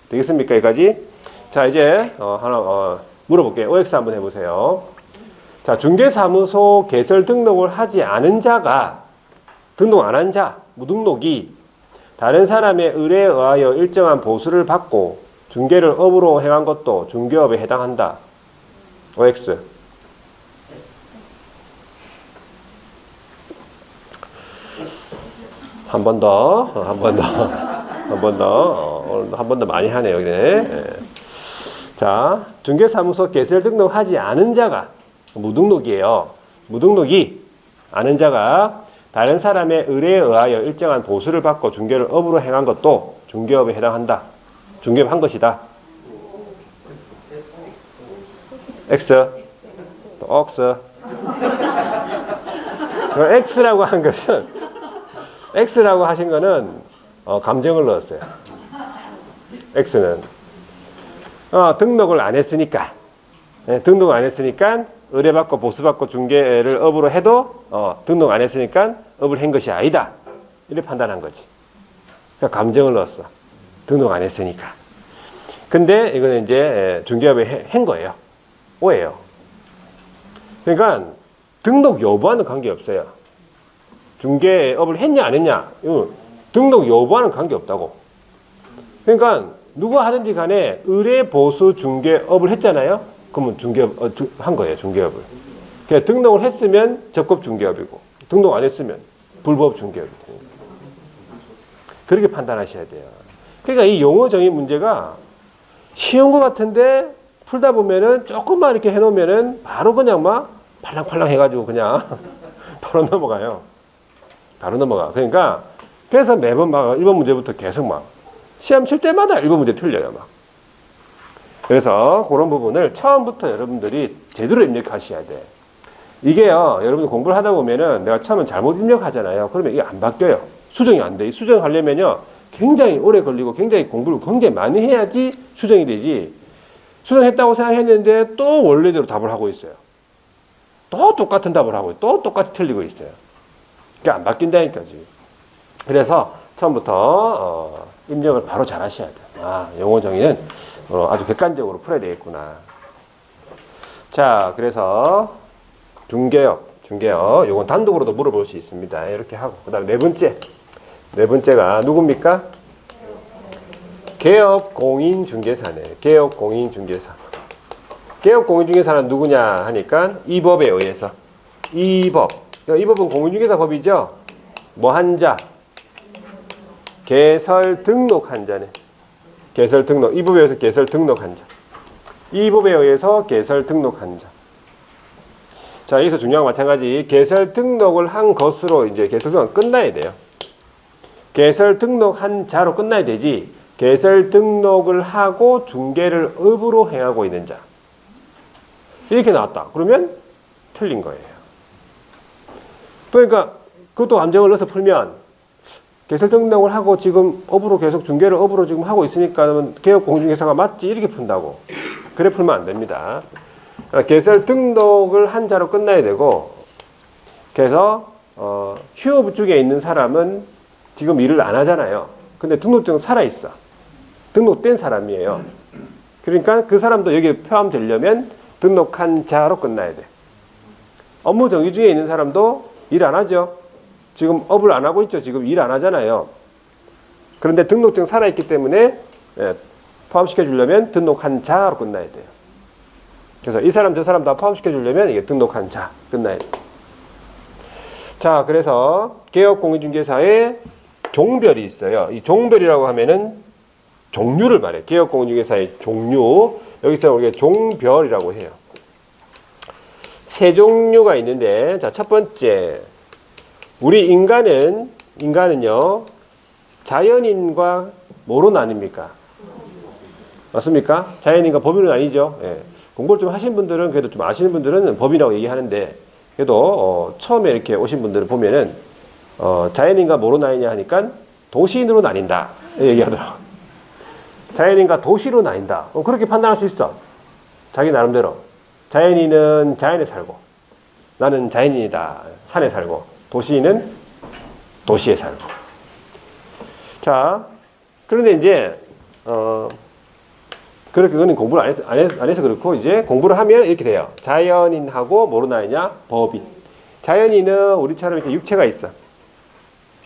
되겠습니까? 여기까지? 자, 이제 하나 물어볼게요. OX 한번 해보세요. 자, 중개사무소 개설 등록을 하지 않은 자가 등록 안 한 자, 무등록이 다른 사람의 의뢰에 의하여 일정한 보수를 받고 중개를 업으로 행한 것도 중개업에 해당한다. OX. 한 번 더, 한 번 더, 한 번 더, 오늘 한 번 더 많이 하네요. 네. 자, 중개사무소 개설 등록하지 않은 자가 무등록이에요. 무등록이 아는 자가 다른 사람의 의뢰에 의하여 일정한 보수를 받고 중개를 업으로 행한 것도 중개업에 해당한다. 중개업 한 것이다. X. 또 억스. X라고 한 것은 X라고 하신 거는 감정을 넣었어요. X는 등록을 안 했으니까 등록을 안 했으니까 의뢰받고 보수받고 중개를 업으로 해도 등록 안 했으니까 업을 한 것이 아니다. 이렇게 판단한 거지. 그러니까 감정을 넣었어. 등록 안 했으니까. 근데 이거는 이제 중개업에 한 거예요. 오해예요. 그러니까 등록 여부와는 관계없어요. 중개업을 했냐 안 했냐 등록 여부와는 관계없다고. 그러니까 누가 하든지 간에 의뢰 보수 중개업을 했잖아요. 그러면 중개업 한 거예요. 중개업을. 그냥 등록을 했으면 적법 중개업이고 등록 안 했으면 불법 중개업이 되는 거예요. 그렇게 판단하셔야 돼요. 그러니까 이 용어 정의 문제가 쉬운 것 같은데 풀다 보면은 조금만 이렇게 해놓으면은 바로 그냥 막 팔랑팔랑 해가지고 그냥 바로 넘어가요. 바로 넘어가. 그러니까 그래서 매번 막 1번 문제부터 계속 막 시험 칠 때마다 1번 문제 틀려요. 막. 그래서 그런 부분을 처음부터 여러분들이 제대로 입력하셔야 돼. 이게요, 여러분들 공부를 하다 보면은 내가 처음엔 잘못 입력하잖아요. 그러면 이게 안 바뀌어요. 수정이 안 돼. 이 수정하려면요, 굉장히 오래 걸리고 굉장히 공부를 굉장히 많이 해야지 수정이 되지. 수정했다고 생각했는데 또 원래대로 답을 하고 있어요. 또 똑같은 답을 하고 또 똑같이 틀리고 있어요. 그게 안 바뀐다니까 지금. 그래서 처음부터 입력을 바로 잘 하셔야 돼요. 아, 용어 정의는 아주 객관적으로 풀어야 되겠구나. 자, 그래서 중개업, 요건 단독으로도 물어볼 수 있습니다. 이렇게 하고 그 다음에 네 번째가 누굽니까? 개업공인중개사네. 개업공인중개사. 개업공인중개사는 누구냐 하니까 이 법에 의해서 이 법은 공인중개사법이죠. 뭐 한 자, 개설 등록한 자네. 개설 등록. 이 법에 의해서 개설 등록한 자. 이 법에 의해서 개설 등록한 자. 자, 여기서 중요한 건 마찬가지. 개설 등록을 한 것으로 이제 개설 등록은 끝나야 돼요. 개설 등록한 자로 끝나야 되지. 개설 등록을 하고 중개를 업으로 행하고 있는 자. 이렇게 나왔다. 그러면 틀린 거예요. 또 그러니까 그것도 감정을 넣어서 풀면 개설 등록을 하고 지금 업으로 계속 중개를 업으로 지금 하고 있으니까 개업공인중개사가 맞지 이렇게 푼다고. 그래 풀면 안 됩니다. 개설 등록을 한 자로 끝나야 되고, 그래서 휴업 중에 있는 사람은 지금 일을 안 하잖아요. 근데 등록증 살아있어. 등록된 사람이에요. 그러니까 그 사람도 여기에 포함되려면 등록한 자로 끝나야 돼. 업무 정지 중에 있는 사람도 일 안 하죠. 지금 업을 안 하고 있죠. 지금 일 안 하잖아요. 그런데 등록증 살아있기 때문에 포함시켜 주려면 등록한 자로 끝나야 돼요. 그래서 이 사람 저 사람 다 포함시켜 주려면 이게 등록한 자 끝나야 돼. 자, 그래서 개업공인중개사의 종별이 있어요. 이 종별이라고 하면은 종류를 말해. 개업공인중개사의 종류. 여기서 우리가 종별이라고 해요. 세 종류가 있는데, 자, 첫 번째. 우리 인간은요, 자연인과 뭐로 나뉩니까? 맞습니까? 자연인과 법인으로 나뉘죠. 예. 공부를 좀 하신 분들은, 그래도 좀 아시는 분들은 법이라고 얘기하는데, 그래도, 처음에 이렇게 오신 분들을 보면은, 자연인과 뭐로 나뉘냐 하니까 도시인으로 나뉜다. 얘기하더라고. 자연인과 도시로 나뉜다. 그렇게 판단할 수 있어. 자기 나름대로. 자연인은 자연에 살고, 나는 자연인이다. 산에 살고, 도시인은 도시에 살고. 자, 그런데 이제, 그렇게 그거는 공부를 안 해서 그렇고, 이제 공부를 하면 이렇게 돼요. 자연인하고 뭐로 나뉘냐? 법인. 자연인은 우리처럼 이렇게 육체가 있어.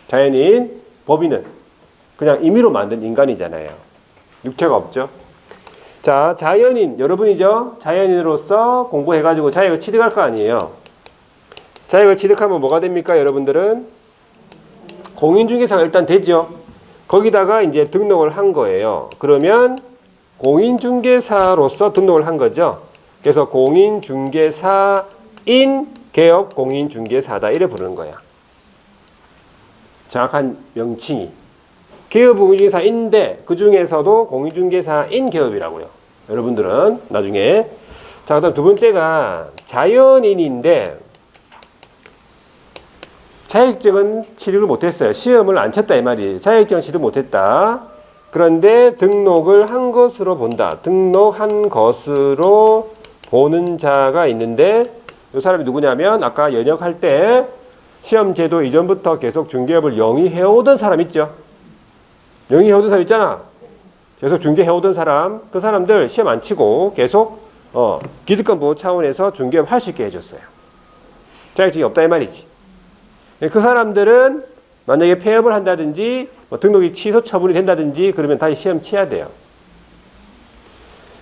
자연인, 법인은 그냥 임의로 만든 인간이잖아요. 육체가 없죠. 자, 자연인, 여러분이죠? 자연인으로서 공부해가지고 자격을 취득할 거 아니에요. 자격을 취득하면 뭐가 됩니까, 여러분들은? 공인중개사가 일단 되죠. 거기다가 이제 등록을 한 거예요. 그러면 공인중개사로서 등록을 한 거죠. 그래서 공인중개사인 개업 공인중개사다 이래 부르는 거야. 정확한 명칭이. 개업 공인중개사인데 그 중에서도 공인중개사인 개업이라고요. 여러분들은 나중에. 자, 그다음 두 번째가 자연인인데 자격증은 취득을 못했어요. 시험을 안 쳤다 이 말이에요. 자격증은 취득 못했다. 그런데 등록을 한 것으로 본다. 등록한 것으로 보는 자가 있는데 이 사람이 누구냐면 아까 연역할 때 시험 제도 이전부터 계속 중개업을 영위해오던 사람 있죠. 영위해오던 사람 있잖아. 계속 중개해오던 사람, 그 사람들 시험 안 치고 계속 기득권 보호 차원에서 중개업 할 수 있게 해줬어요. 자격증이 없다 이 말이지. 그 사람들은 만약에 폐업을 한다든지 등록이 취소 처분이 된다든지 그러면 다시 시험 치야 돼요.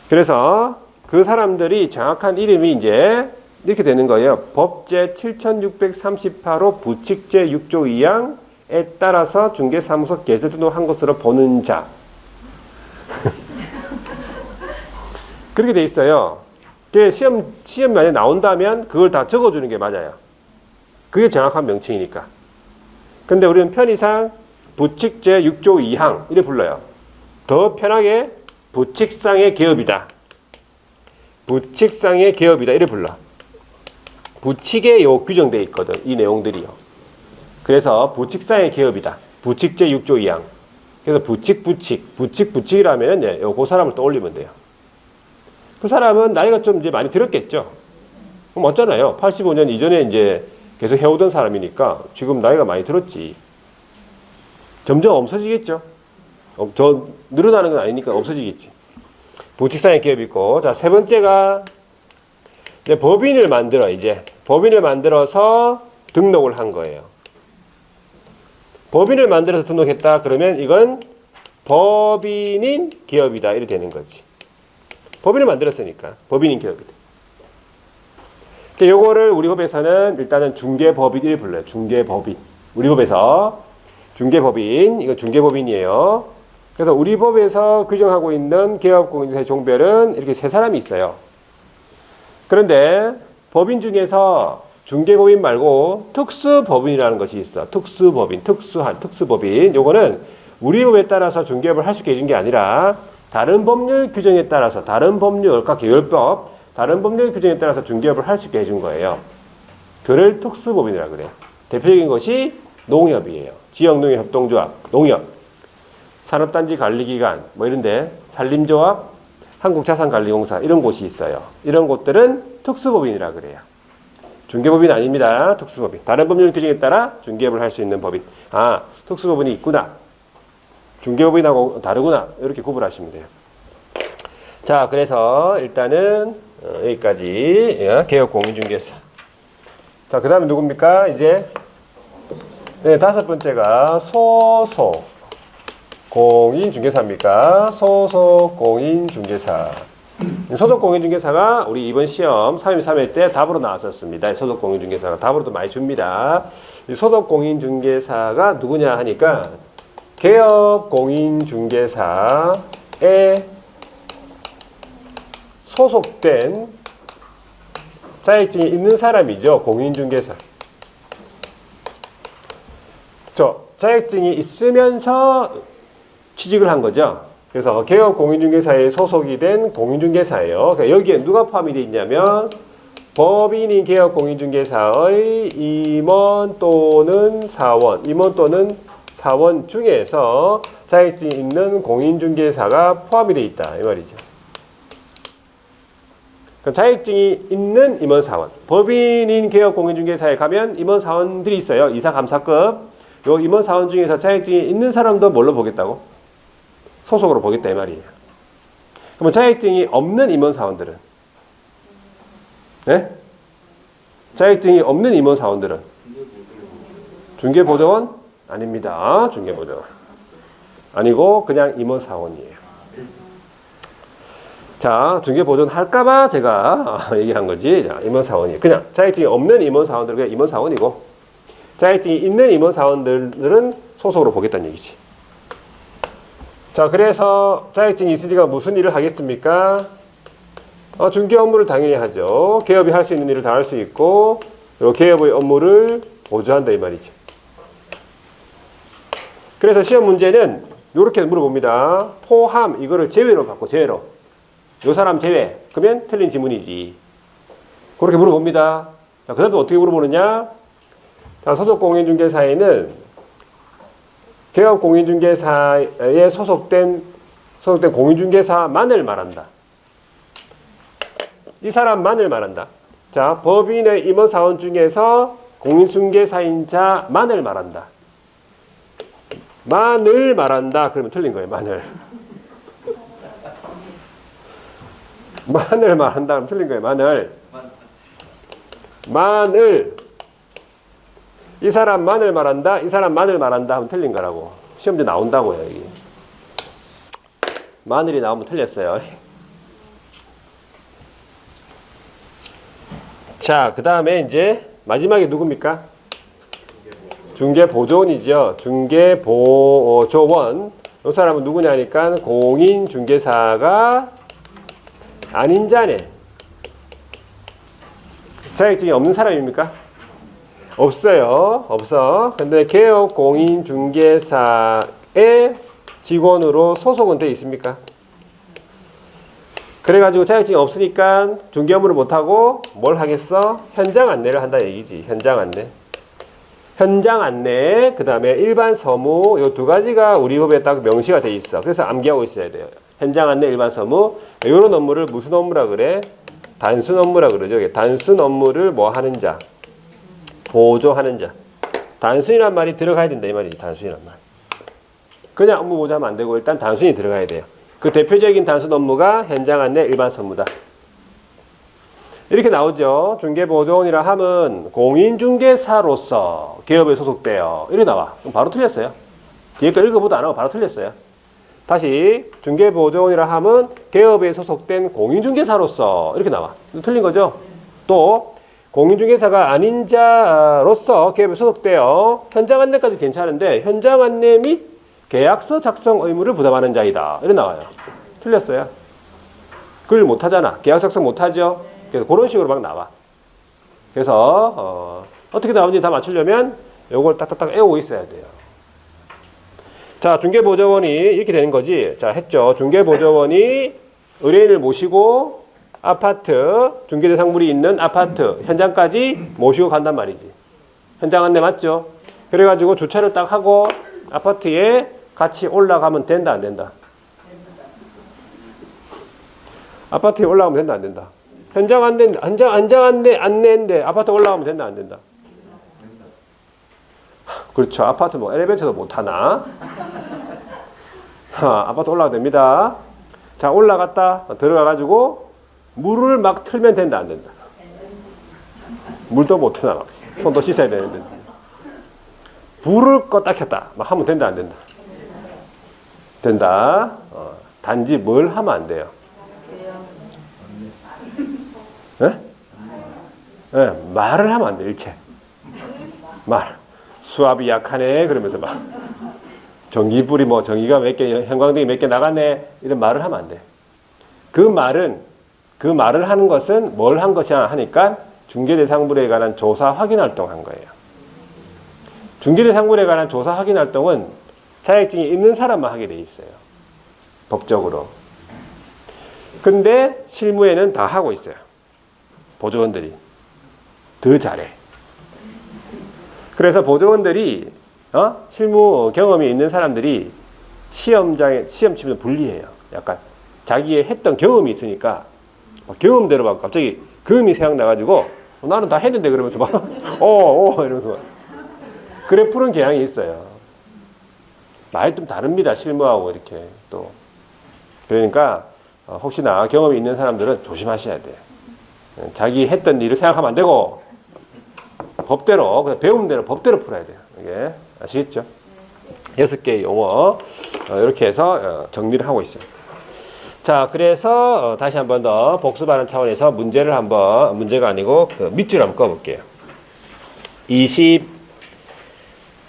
그래서 그 사람들이 정확한 이름이 이제 이렇게 되는 거예요. 법제 7638호 부칙제 6조 2항에 따라서 중개사무소 개설 등록한 것으로 보는 자. 그렇게 돼 있어요. 시험 만약에 나온다면 그걸 다 적어주는 게 맞아요. 그게 정확한 명칭이니까. 근데 우리는 편의상 부칙제 6조 2항 이래 불러요. 더 편하게 부칙상의 개업이다. 부칙상의 개업이다 이래 불러. 부칙에 요 규정되어 있거든. 이 내용들이요. 그래서 부칙상의 개업이다. 부칙제 6조 2항. 그래서 부칙이라면 이제 그 사람을 떠올리면 돼요. 그 사람은 나이가 좀 이제 많이 들었겠죠. 그럼 어쩌나요? 85년 이전에 이제 계속 해오던 사람이니까 지금 나이가 많이 들었지. 점점 없어지겠죠. 늘어나는 건 아니니까 없어지겠지. 부칙상의 기업이 있고, 자, 세 번째가 이제 법인을 만들어서 등록을 한 거예요. 법인을 만들어서 등록했다 그러면 이건 법인인 기업이다 이렇게 되는 거지. 법인을 만들었으니까 법인인 기업이다. 요거를 우리 법에서는 일단은 중개법인을 불러요. 중개법인. 우리 법에서 중개법인, 이거 중개법인이에요. 그래서 우리 법에서 규정하고 있는 개업공인중개사의 종별은 이렇게 세 사람이 있어요. 그런데 법인 중에서 중개법인 말고 특수법인이라는 것이 있어. 특수법인, 특수법인. 요거는 우리 법에 따라서 중개업을 할 수 있게 해준 게 아니라 다른 법률 규정에 따라서 다른 법률과 계열법, 다른 법률 규정에 따라서 중개업을 할 수 있게 해준 거예요. 그를 특수법인이라고 그래요. 대표적인 것이 농협이에요. 지역농협협동조합, 농협, 산업단지관리기관, 뭐 이런데 산림조합, 한국자산관리공사 이런 곳이 있어요. 이런 곳들은 특수법인이라고 그래요. 중개법인 아닙니다. 특수법인. 다른 법률 규정에 따라 중개업을 할 수 있는 법인. 아, 특수법인이 있구나. 중개법인하고 다르구나. 이렇게 구분하시면 돼요. 자, 그래서 일단은 여기까지 개업공인중개사. 자, 그 다음에 누굽니까? 이제 네, 다섯 번째가 소속 공인중개사입니까? 소속 공인중개사. 소속 공인중개사가 우리 이번 시험 3임 3회 때 답으로 나왔었습니다. 소속 공인중개사가 답으로도 많이 줍니다. 이 소속 공인중개사가 누구냐 하니까 개업 공인중개사에 소속된 자격증이 있는 사람이죠. 공인중개사. 자격증이 있으면서 취직을 한 거죠. 그래서 개업 공인중개사에 소속이 된 공인중개사예요. 그러니까 여기에 누가 포함이 되어 있냐면 법인인 개업 공인중개사의 임원 또는 사원 중에서 자격증이 있는 공인중개사가 포함이 되어 있다 이 말이죠. 자격증이 있는 임원사원. 법인인 개업 공인중개사에 가면 임원사원들이 있어요. 이사 감사급. 요 임원사원 중에서 자격증이 있는 사람도 뭘로 보겠다고? 소속으로 보겠다 이 말이에요. 그러면 자격증이 없는 임원사원들은? 네? 자격증이 없는 임원사원들은? 중개보조원? 아닙니다. 중개보조원. 아니고 그냥 임원사원이에요. 자, 중개보조원 할까봐 제가 얘기한 거지. 자, 임원사원이에요. 그냥 자격증이 없는 임원사원들은 그냥 임원사원이고 자격증이 있는 임원사원들은 소속으로 보겠다는 얘기지. 자, 그래서 자격증이 있으니까 무슨 일을 하겠습니까? 중개 업무를 당연히 하죠. 개업이 할 수 있는 일을 다 할 수 있고 개업의 업무를 보조한다 이 말이죠. 그래서 시험 문제는 이렇게 물어봅니다. 포함 이거를 제외로 받고 제외로. 요 사람 제외. 그러면 틀린 지문이지. 그렇게 물어봅니다. 자, 그 다음에 어떻게 물어보느냐? 자, 소속 공인중개사에는 개업 공인중개사에 소속된 공인중개사만을 말한다. 이 사람만을 말한다. 자, 법인의 임원사원 중에서 공인중개사인 자만을 말한다. 만을 말한다. 그러면 틀린 거예요. 만을. 만을 말한다. 그러면 틀린 거예요. 만을. 이 사람만을 말한다. 이 사람만을 말한다. 하면 틀린 거라고. 시험지 나온다고요. 여기. 마늘이 나오면 틀렸어요. 자, 그 다음에 이제 마지막에 누굽니까? 중개보조원이죠. 중개보조원. 이 사람은 누구냐니까 공인중개사가 아닌 자네. 자격증이 없는 사람입니까? 없어요. 없어. 근데 개업 공인중개사의 직원으로 소속은 돼 있습니까? 그래가지고 자격증이 없으니까 중개 업무를 못하고 뭘 하겠어? 현장 안내를 한다 얘기지. 현장 안내. 현장 안내, 그 다음에 일반 서무, 요 두 가지가 우리 법에 딱 명시가 돼 있어. 그래서 암기하고 있어야 돼요. 현장 안내, 일반 서무. 요런 업무를 무슨 업무라 그래? 단순 업무라 그러죠. 단순 업무를 뭐 하는 자? 보조하는 자. 단순이란 말이 들어가야 된다 이 말이지. 단순이란 말. 그냥 업무 보조하면 안 되고 일단 단순히 들어가야 돼요. 그 대표적인 단순 업무가 현장 안내, 일반 서무다. 이렇게 나오죠. 중개보조원이라 하면 공인중개사로서 개업에 소속돼요. 이렇게 나와. 그럼 바로 틀렸어요. 뒤에 거 읽어보도 안 하고 바로 틀렸어요. 다시 중개보조원이라 하면 개업에 소속된 공인중개사로서 이렇게 나와. 틀린 거죠. 또 공인중개사가 아닌 자로서 개업에 소속되어 현장 안내까지 괜찮은데 현장 안내 및 계약서 작성 의무를 부담하는 자이다. 이렇게 나와요. 틀렸어요. 글 못하잖아. 계약서 작성 못하죠. 그래서 그런 식으로 막 나와. 그래서 어떻게 나오는지 다 맞추려면 요걸 딱딱딱 외우고 있어야 돼요. 자, 중개보조원이 이렇게 되는 거지. 자, 했죠. 중개보조원이 의뢰인을 모시고 아파트, 중개대상물이 있는 아파트 현장까지 모시고 간단 말이지. 현장 안내 맞죠? 그래가지고 주차를 딱 하고 아파트에 같이 올라가면 된다, 안 된다? 아파트에 올라가면 된다, 안 된다? 현장 안내인데 아파트 올라가면 된다, 안 된다? 그렇죠. 아파트 뭐 엘리베이터도 못 하나? 아파트 올라가도 됩니다. 자, 올라갔다 들어가가지고 물을 막 틀면 된다, 안 된다? 물도 못 트나 막 손도 씻어야 되는데 불을 껐다 켰다 막 하면 된다, 안 된다? 된다. 단지 뭘 하면 안 돼요? 예, 말을 하면 안 돼, 일체. 수압이 약하네 그러면서 막 전기불이 뭐 전기가 몇 개, 형광등이 몇 개 나갔네 이런 말을 하면 안 돼. 그 말을 하는 것은 뭘 한 것이야 하니까 중개대상물에 관한 조사 확인 활동한 거예요. 중개대상물에 관한 조사 확인 활동은 자격증이 있는 사람만 하게 돼 있어요. 법적으로. 근데 실무에는 다 하고 있어요. 보조원들이. 더 잘해. 그래서 보조원들이 실무 경험이 있는 사람들이 시험 치면 불리해요. 약간 자기의 했던 경험이 있으니까 경험대로 막 갑자기 금이 생각나가지고 나는 다 했는데 그러면서 막 이러면서 막 그래 푸는 경향이 있어요. 말이 좀 다릅니다. 실무하고 이렇게 또 그러니까 혹시나 경험이 있는 사람들은 조심하셔야 돼요. 자기 했던 일을 생각하면 안 되고 법대로 그냥 배운 대로 법대로 풀어야 돼요. 이게 아시겠죠? 6개의 용어 이렇게 해서 정리를 하고 있어요. 자, 그래서 다시 한 번 더 복습하는 차원에서 문제가 아니고 그 밑줄 한번 꺼볼게요.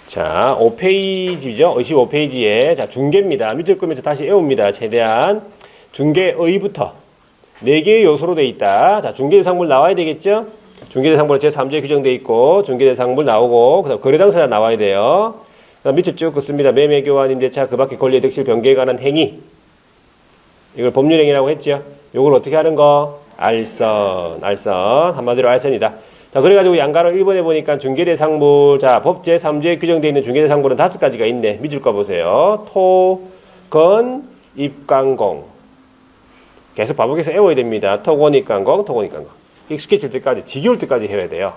5페이지죠. 25페이지에 자, 중개입니다. 밑줄 끄면서 다시 외웁니다. 최대한 중개의부터 4개의 요소로 되어 있다. 자, 중개대상물 나와야 되겠죠? 중개대상물은 제3조에 규정되어 있고 중개대상물 나오고 그다음 거래당사자 나와야 돼요. 그다음 밑줄 쭉 긋습니다. 매매, 교환, 임대차, 그 밖의 권리의 득실, 변개에 관한 행위. 이걸 법률행위라고 했죠. 요걸 어떻게 하는 거? 알선. 한마디로 알선이다. 자, 그래가지고 양가로 1번에 보니까 중개대상물, 자, 법 제3조에 규정되어 있는 중개대상물은 5가지가 있네. 밑줄 꺼보세요. 토, 건, 입강공. 계속 반복해서 외워야 됩니다. 토건, 입강공, 토건, 입강공. 익숙해질 때까지, 지겨울 때까지 해야 돼요.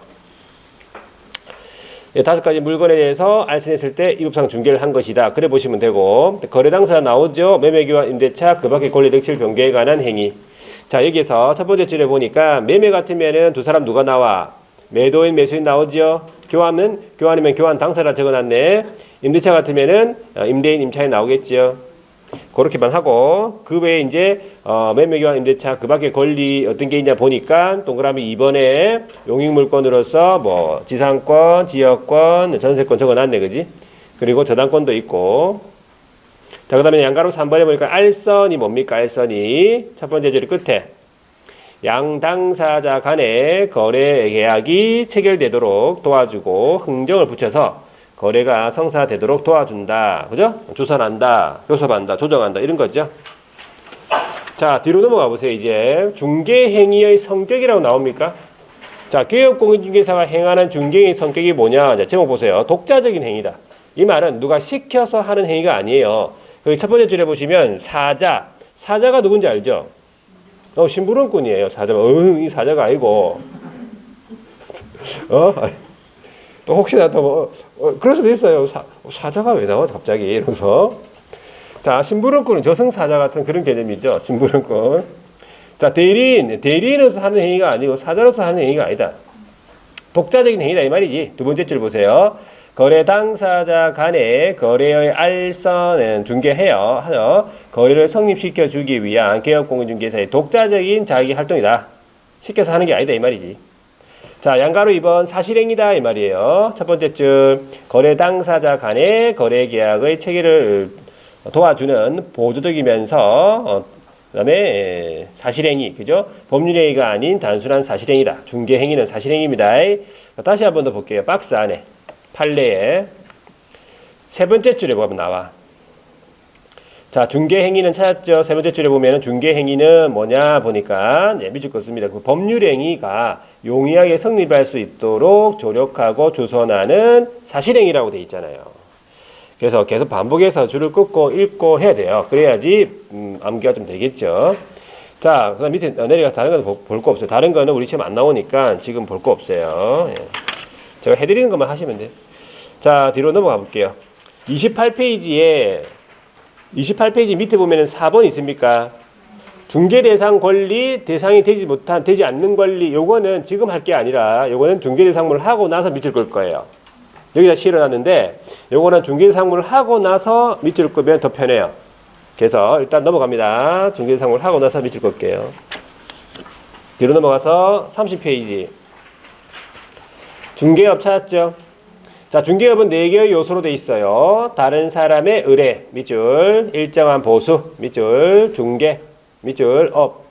5가지 물건에 대해서 알선했을 때 이법상 중개를 한 것이다. 그래 보시면 되고 거래당사가 나오죠. 매매교환, 임대차, 그 밖의 권리, 득실, 변개에 관한 행위. 자, 여기에서 첫 번째 줄에 보니까 매매 같으면은 두 사람 누가 나와? 매도인, 매수인 나오죠. 교환이면 교환 당사라 적어놨네. 임대차 같으면은 임대인, 임차인 나오겠죠. 그렇게만 하고 그 외에 이제 매매교환, 임대차 그 밖에 권리 어떤 게 있냐 보니까 동그라미 2번에 용익물권으로서 뭐 지상권, 지역권, 전세권 적어놨네, 그지? 그리고 저당권도 있고. 자, 그 다음에 양가로 3번에 보니까 알선이 뭡니까? 알선이 첫 번째 줄 끝에 양 당사자 간의 거래 계약이 체결되도록 도와주고 흥정을 붙여서 거래가 성사되도록 도와준다. 그죠? 주선한다, 교섭한다, 조정한다 이런 거죠. 자, 뒤로 넘어가 보세요. 이제 중개행위의 성격이라고 나옵니까? 자, 개업공인중개사가 행하는 중개행위 성격이 뭐냐? 자, 제목 보세요. 독자적인 행위다. 이 말은 누가 시켜서 하는 행위가 아니에요. 여기 첫 번째 줄에 보시면 사자가 누군지 알죠? 심부름꾼이에요. 사자가. 이 사자가 아니고 또 혹시나 또 그럴 수도 있어요. 사자가 왜 나와 갑자기 이러면서. 자, 심부름꾼은 저승사자 같은 그런 개념이죠. 심부름꾼. 자, 대리인으로서 하는 행위가 아니고 사자로서 하는 행위가 아니다. 독자적인 행위다 이 말이지. 두 번째 줄 보세요. 거래 당사자 간의 거래의 알선은 중개하여 거래를 성립시켜 주기 위한 개업공인중개사의 독자적인 자기 활동이다. 시켜서 하는 게 아니다 이 말이지. 자, 양가로 2번 사실행위다 이 말이에요. 첫 번째 줄 거래 당사자 간의 거래 계약의 체계를 도와주는 보조적이면서 그다음에 사실행위, 그죠? 법률행위가 아닌 단순한 사실행위다. 중개행위는 사실행위입니다. 다시 한 번 더 볼게요. 박스 안에 판례에 세 번째 줄에 보면 나와. 자, 중개행위는 찾았죠. 세 번째 줄에 보면 중개행위는 뭐냐 보니까 밑줄 긋습니다. 그 법률행위가 용이하게 성립할 수 있도록 조력하고 주선하는 사실행위라고 돼 있잖아요. 그래서 계속 반복해서 줄을 긋고 읽고 해야 돼요. 그래야지 암기가 좀 되겠죠. 자, 그다음 밑에 내려가서 다른 거는 볼 거 없어요. 다른 거는 우리 시험 안 나오니까 지금 볼 거 없어요. 예. 제가 해드리는 것만 하시면 돼요. 자, 뒤로 넘어가 볼게요. 28페이지 밑에 보면은 4번 있습니까? 중개대상 권리, 대상이 되지 않는 권리, 요거는 지금 할 게 아니라, 요거는 중개대상물을 하고 나서 밑줄 끌 거예요. 여기다 실어놨는데, 요거는 중개대상물을 하고 나서 밑줄 끄면 더 편해요. 그래서 일단 넘어갑니다. 중개대상물을 하고 나서 밑줄 끌게요. 뒤로 넘어가서 30페이지. 중개업 찾았죠? 자, 중개업은 4개의 요소로 돼 있어요. 다른 사람의 의뢰, 밑줄, 일정한 보수, 밑줄, 중개, 밑줄, 업,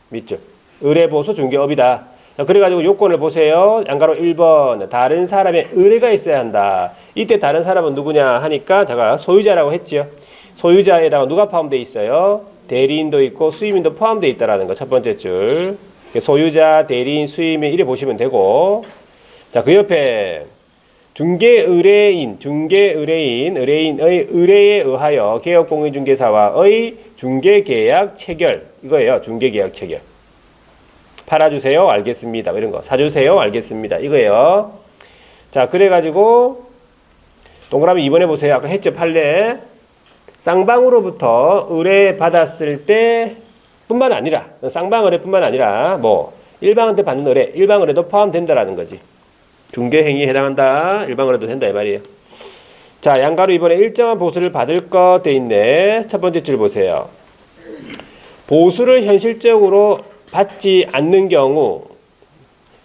밑줄. 의뢰, 보수, 중개업이다. 자, 그래가지고 요건을 보세요. 양가로 1번. 다른 사람의 의뢰가 있어야 한다. 이때 다른 사람은 누구냐 하니까 제가 소유자라고 했죠. 소유자에다가 누가 포함되어 있어요? 대리인도 있고 수임인도 포함되어 있다라는 거 첫 번째 줄. 소유자, 대리인, 수임인 이래 보시면 되고, 자, 그 옆에 중개의뢰인, 의뢰인의 의뢰에 의하여 개업공인중개사와의 중개계약 체결, 이거예요. 중개계약 체결. 팔아주세요, 알겠습니다. 이런 거. 사주세요, 알겠습니다. 이거예요. 자, 그래가지고 동그라미 2번에 보세요. 아까 했죠, 판례. 쌍방으로부터 의뢰 받았을 때 뿐만 아니라, 쌍방 의뢰뿐만 아니라 뭐 일방한테 받는 의뢰, 일방 의뢰도 포함된다라는 거지. 중개행위에 해당한다. 일방 의뢰도 된다 이 말이에요. 자, 양가로 이번에 일정한 보수를 받을 거 돼 있네. 첫 번째 줄 보세요. 보수를 현실적으로 받지 않는 경우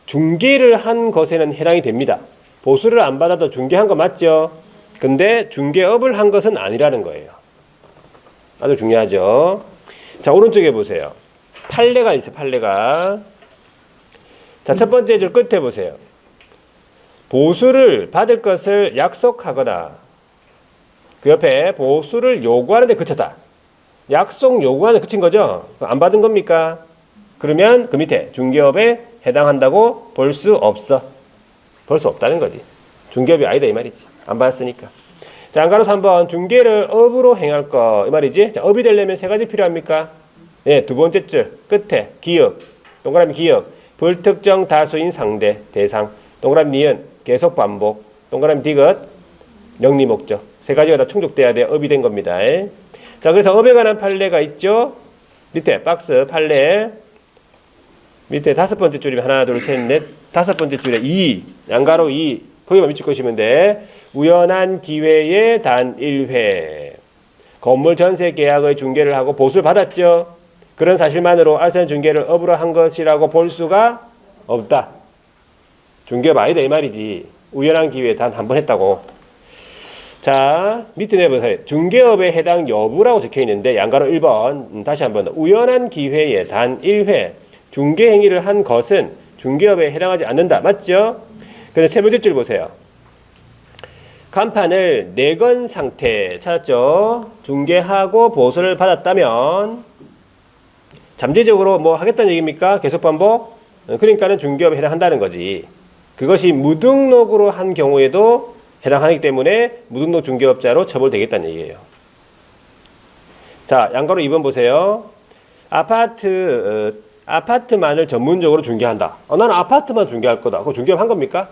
중개를 한 것에는 해당이 됩니다. 보수를 안 받아도 중개한 거 맞죠? 근데 중개업을 한 것은 아니라는 거예요. 아주 중요하죠. 자, 오른쪽에 보세요. 판례가 있어요. 판례가. 자, 첫 번째 줄 끝에 보세요. 보수를 받을 것을 약속하거나 그 옆에 보수를 요구하는 데 그쳤다. 약속 요구하는 데 그친 거죠? 안 받은 겁니까? 그러면 그 밑에 중개업에 해당한다고 볼 수 없어. 볼 수 없다는 거지. 중개업이 아니다 이 말이지. 안 받았으니까. 자, 안가로 3번 중개를 업으로 행할 거 이 말이지. 자, 업이 되려면 3가지 필요합니까? 예, 두 번째 줄 끝에 기역, 동그라미 기역, 불특정 다수인 상대, 대상, 동그라미 니은, 계속 반복, 동그라미 디귿, 영리 목적. 3가지가 다 충족돼야 돼 업이 된 겁니다. 자, 그래서 업에 관한 판례가 있죠. 밑에 박스 판례 밑에 5번째 줄이면 하나, 둘, 셋, 넷, 5번째 줄에 2, 양가로 2, 거기만 밑줄 것이면 돼. 우연한 기회에 단 1회. 건물 전세 계약의 중개를 하고 보수를 받았죠. 그런 사실만으로 알선 중개를 업으로 한 것이라고 볼 수가 없다. 중개업 아니다 이 말이지. 우연한 기회에 단 한 번 했다고. 자, 밑에 내보세요. 중개업에 해당 여부라고 적혀 있는데 양가로 1번 다시 한번 더. 우연한 기회에 단 1회 중개 행위를 한 것은 중개업에 해당하지 않는다. 맞죠? 근데 세 번째 줄 보세요. 간판을 내건 상태 찾았죠? 중개하고 보수를 받았다면 잠재적으로 뭐 하겠다는 얘기입니까? 계속 반복? 그러니까는 중개업에 해당한다는 거지. 그것이 무등록으로 한 경우에도 해당하기 때문에 무등록 중개업자로 처벌되겠다는 얘기예요. 자, 양가로 2번 보세요. 아파트만을 전문적으로 중개한다. 나는 아파트만 중개할 거다. 그거 중개업 한 겁니까?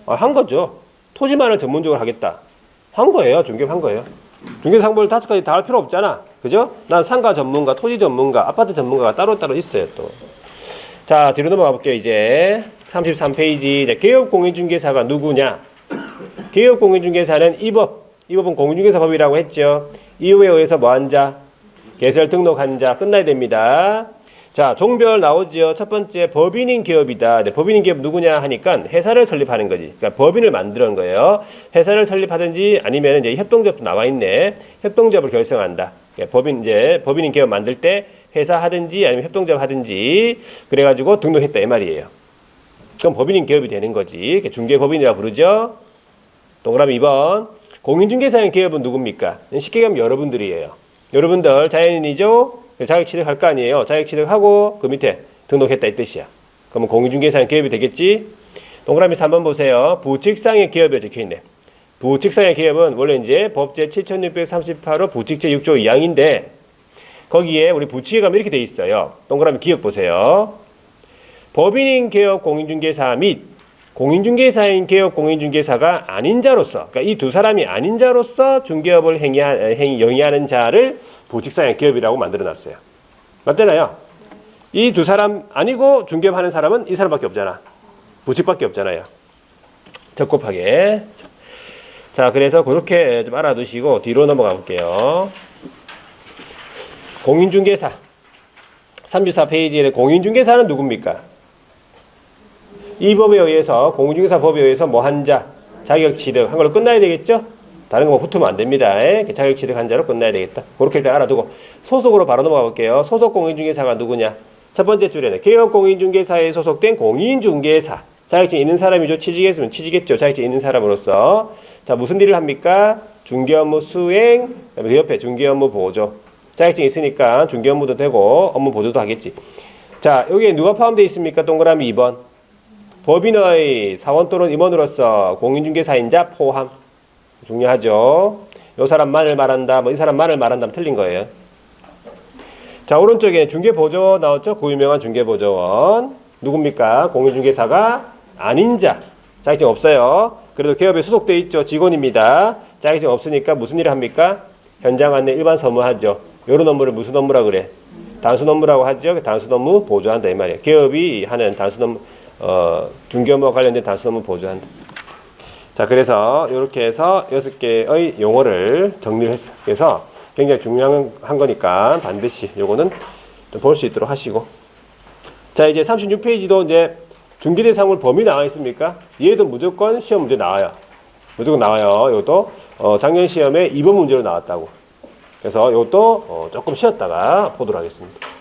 한 거죠. 토지만을 전문적으로 하겠다. 한 거예요. 중개업 한 거예요. 중개상법을 5가지 다 할 필요 없잖아. 그죠? 난 상가 전문가, 토지 전문가, 아파트 전문가가 따로따로 있어요, 또. 자, 뒤로 넘어가 볼게요, 이제. 33페이지. 이제 개업공인중개사가 누구냐? 개업공인중개사는 이 법은 공인중개사법이라고 했죠. 이유에 의해서 뭐 한 자? 개설 등록한 자 끝나야 됩니다. 자, 종별 나오죠. 첫 번째 법인인 기업이다. 네, 법인인 기업 누구냐 하니까 회사를 설립하는 거지. 그러니까 법인을 만드는 거예요. 회사를 설립하든지 아니면 이제 협동조합도 나와 있네. 협동조합을 결성한다. 그러니까 법인인 기업 만들 때 회사 하든지 아니면 협동조합 하든지 그래가지고 등록했다 이 말이에요. 그럼 법인인 기업이 되는 거지. 중개법인이라고 부르죠. 동그라미 2번. 공인중개사인 기업은 누굽니까? 쉽게 가면 여러분들이에요. 여러분들 자연인이죠. 자격 취득할 거 아니에요. 자격 취득하고 그 밑에 등록했다 이 뜻이야. 그러면 공인중개사인 기업이 되겠지. 동그라미 3번 보세요. 부칙상의 기업이 적혀있네. 부칙상의 기업은 원래 이제 법제 7638호 부칙제 6조 2항인데 거기에 우리 부칙에 가면 이렇게 돼 있어요. 동그라미 기억 보세요. 법인인 개업 공인중개사 및 공인중개사인 개업 공인중개사가 아닌 자로서, 그러니까 이 두 사람이 아닌 자로서 중개업을 영위하는 자를 부칙상의 기업이라고 만들어놨어요. 맞잖아요. 이 두 사람 아니고 중개업하는 사람은 이 사람밖에 없잖아. 부칙밖에 없잖아요. 적법하게. 자, 그래서 그렇게 좀 알아두시고 뒤로 넘어가 볼게요. 공인중개사 34페이지에 공인중개사는 누굽니까? 이 법에 의해서 공인중개사 법에 의해서 뭐 한 자 자격 취득한 걸로 끝나야 되겠죠? 다른 거 뭐 붙으면 안 됩니다. 자격 취득한 자로 끝나야 되겠다. 그렇게 일단 알아두고 소속으로 바로 넘어가 볼게요. 소속 공인중개사가 누구냐? 첫 번째 줄에는 개업 공인중개사에 소속된 공인중개사. 자격증 있는 사람이죠. 취직했으면 취직했죠. 자격증 있는 사람으로서. 자, 무슨 일을 합니까? 중개업무 수행, 그 옆에 중개업무 보조. 자격증 있으니까 중개업무도 되고 업무 보조도 하겠지. 자, 여기에 누가 포함되어 있습니까? 동그라미 2번. 법인의 사원 또는 임원으로서 공인중개사인자 포함. 중요하죠. 이 사람만을 말한다, 뭐 이 사람만을 말한다면 틀린 거예요. 자, 오른쪽에 중개보조원 나왔죠? 그 유명한 중개보조원. 누굽니까? 공인중개사가 아닌 자. 자격증 없어요. 그래도 개업에 소속돼 있죠. 직원입니다. 자격증 없으니까 무슨 일을 합니까? 현장 안내 일반 서무하죠. 이런 업무를 무슨 업무라 그래? 단순 업무라고 하죠. 단순 업무 보조한다 이 말이에요. 개업이 하는 단순 업무, 중개업무와 관련된 단순 업무 보조한다. 자, 그래서 이렇게 해서 6개의 용어를 정리를 했어요. 그래서 굉장히 중요한 거니까 반드시 요거는 볼 수 있도록 하시고. 자, 이제 36페이지도 이제 중개대상물 범위 나와 있습니까? 얘도 무조건 시험 문제 나와요. 무조건 나와요. 이것도 작년 시험에 2번 문제로 나왔다고. 그래서 이것도 조금 쉬었다가 보도록 하겠습니다.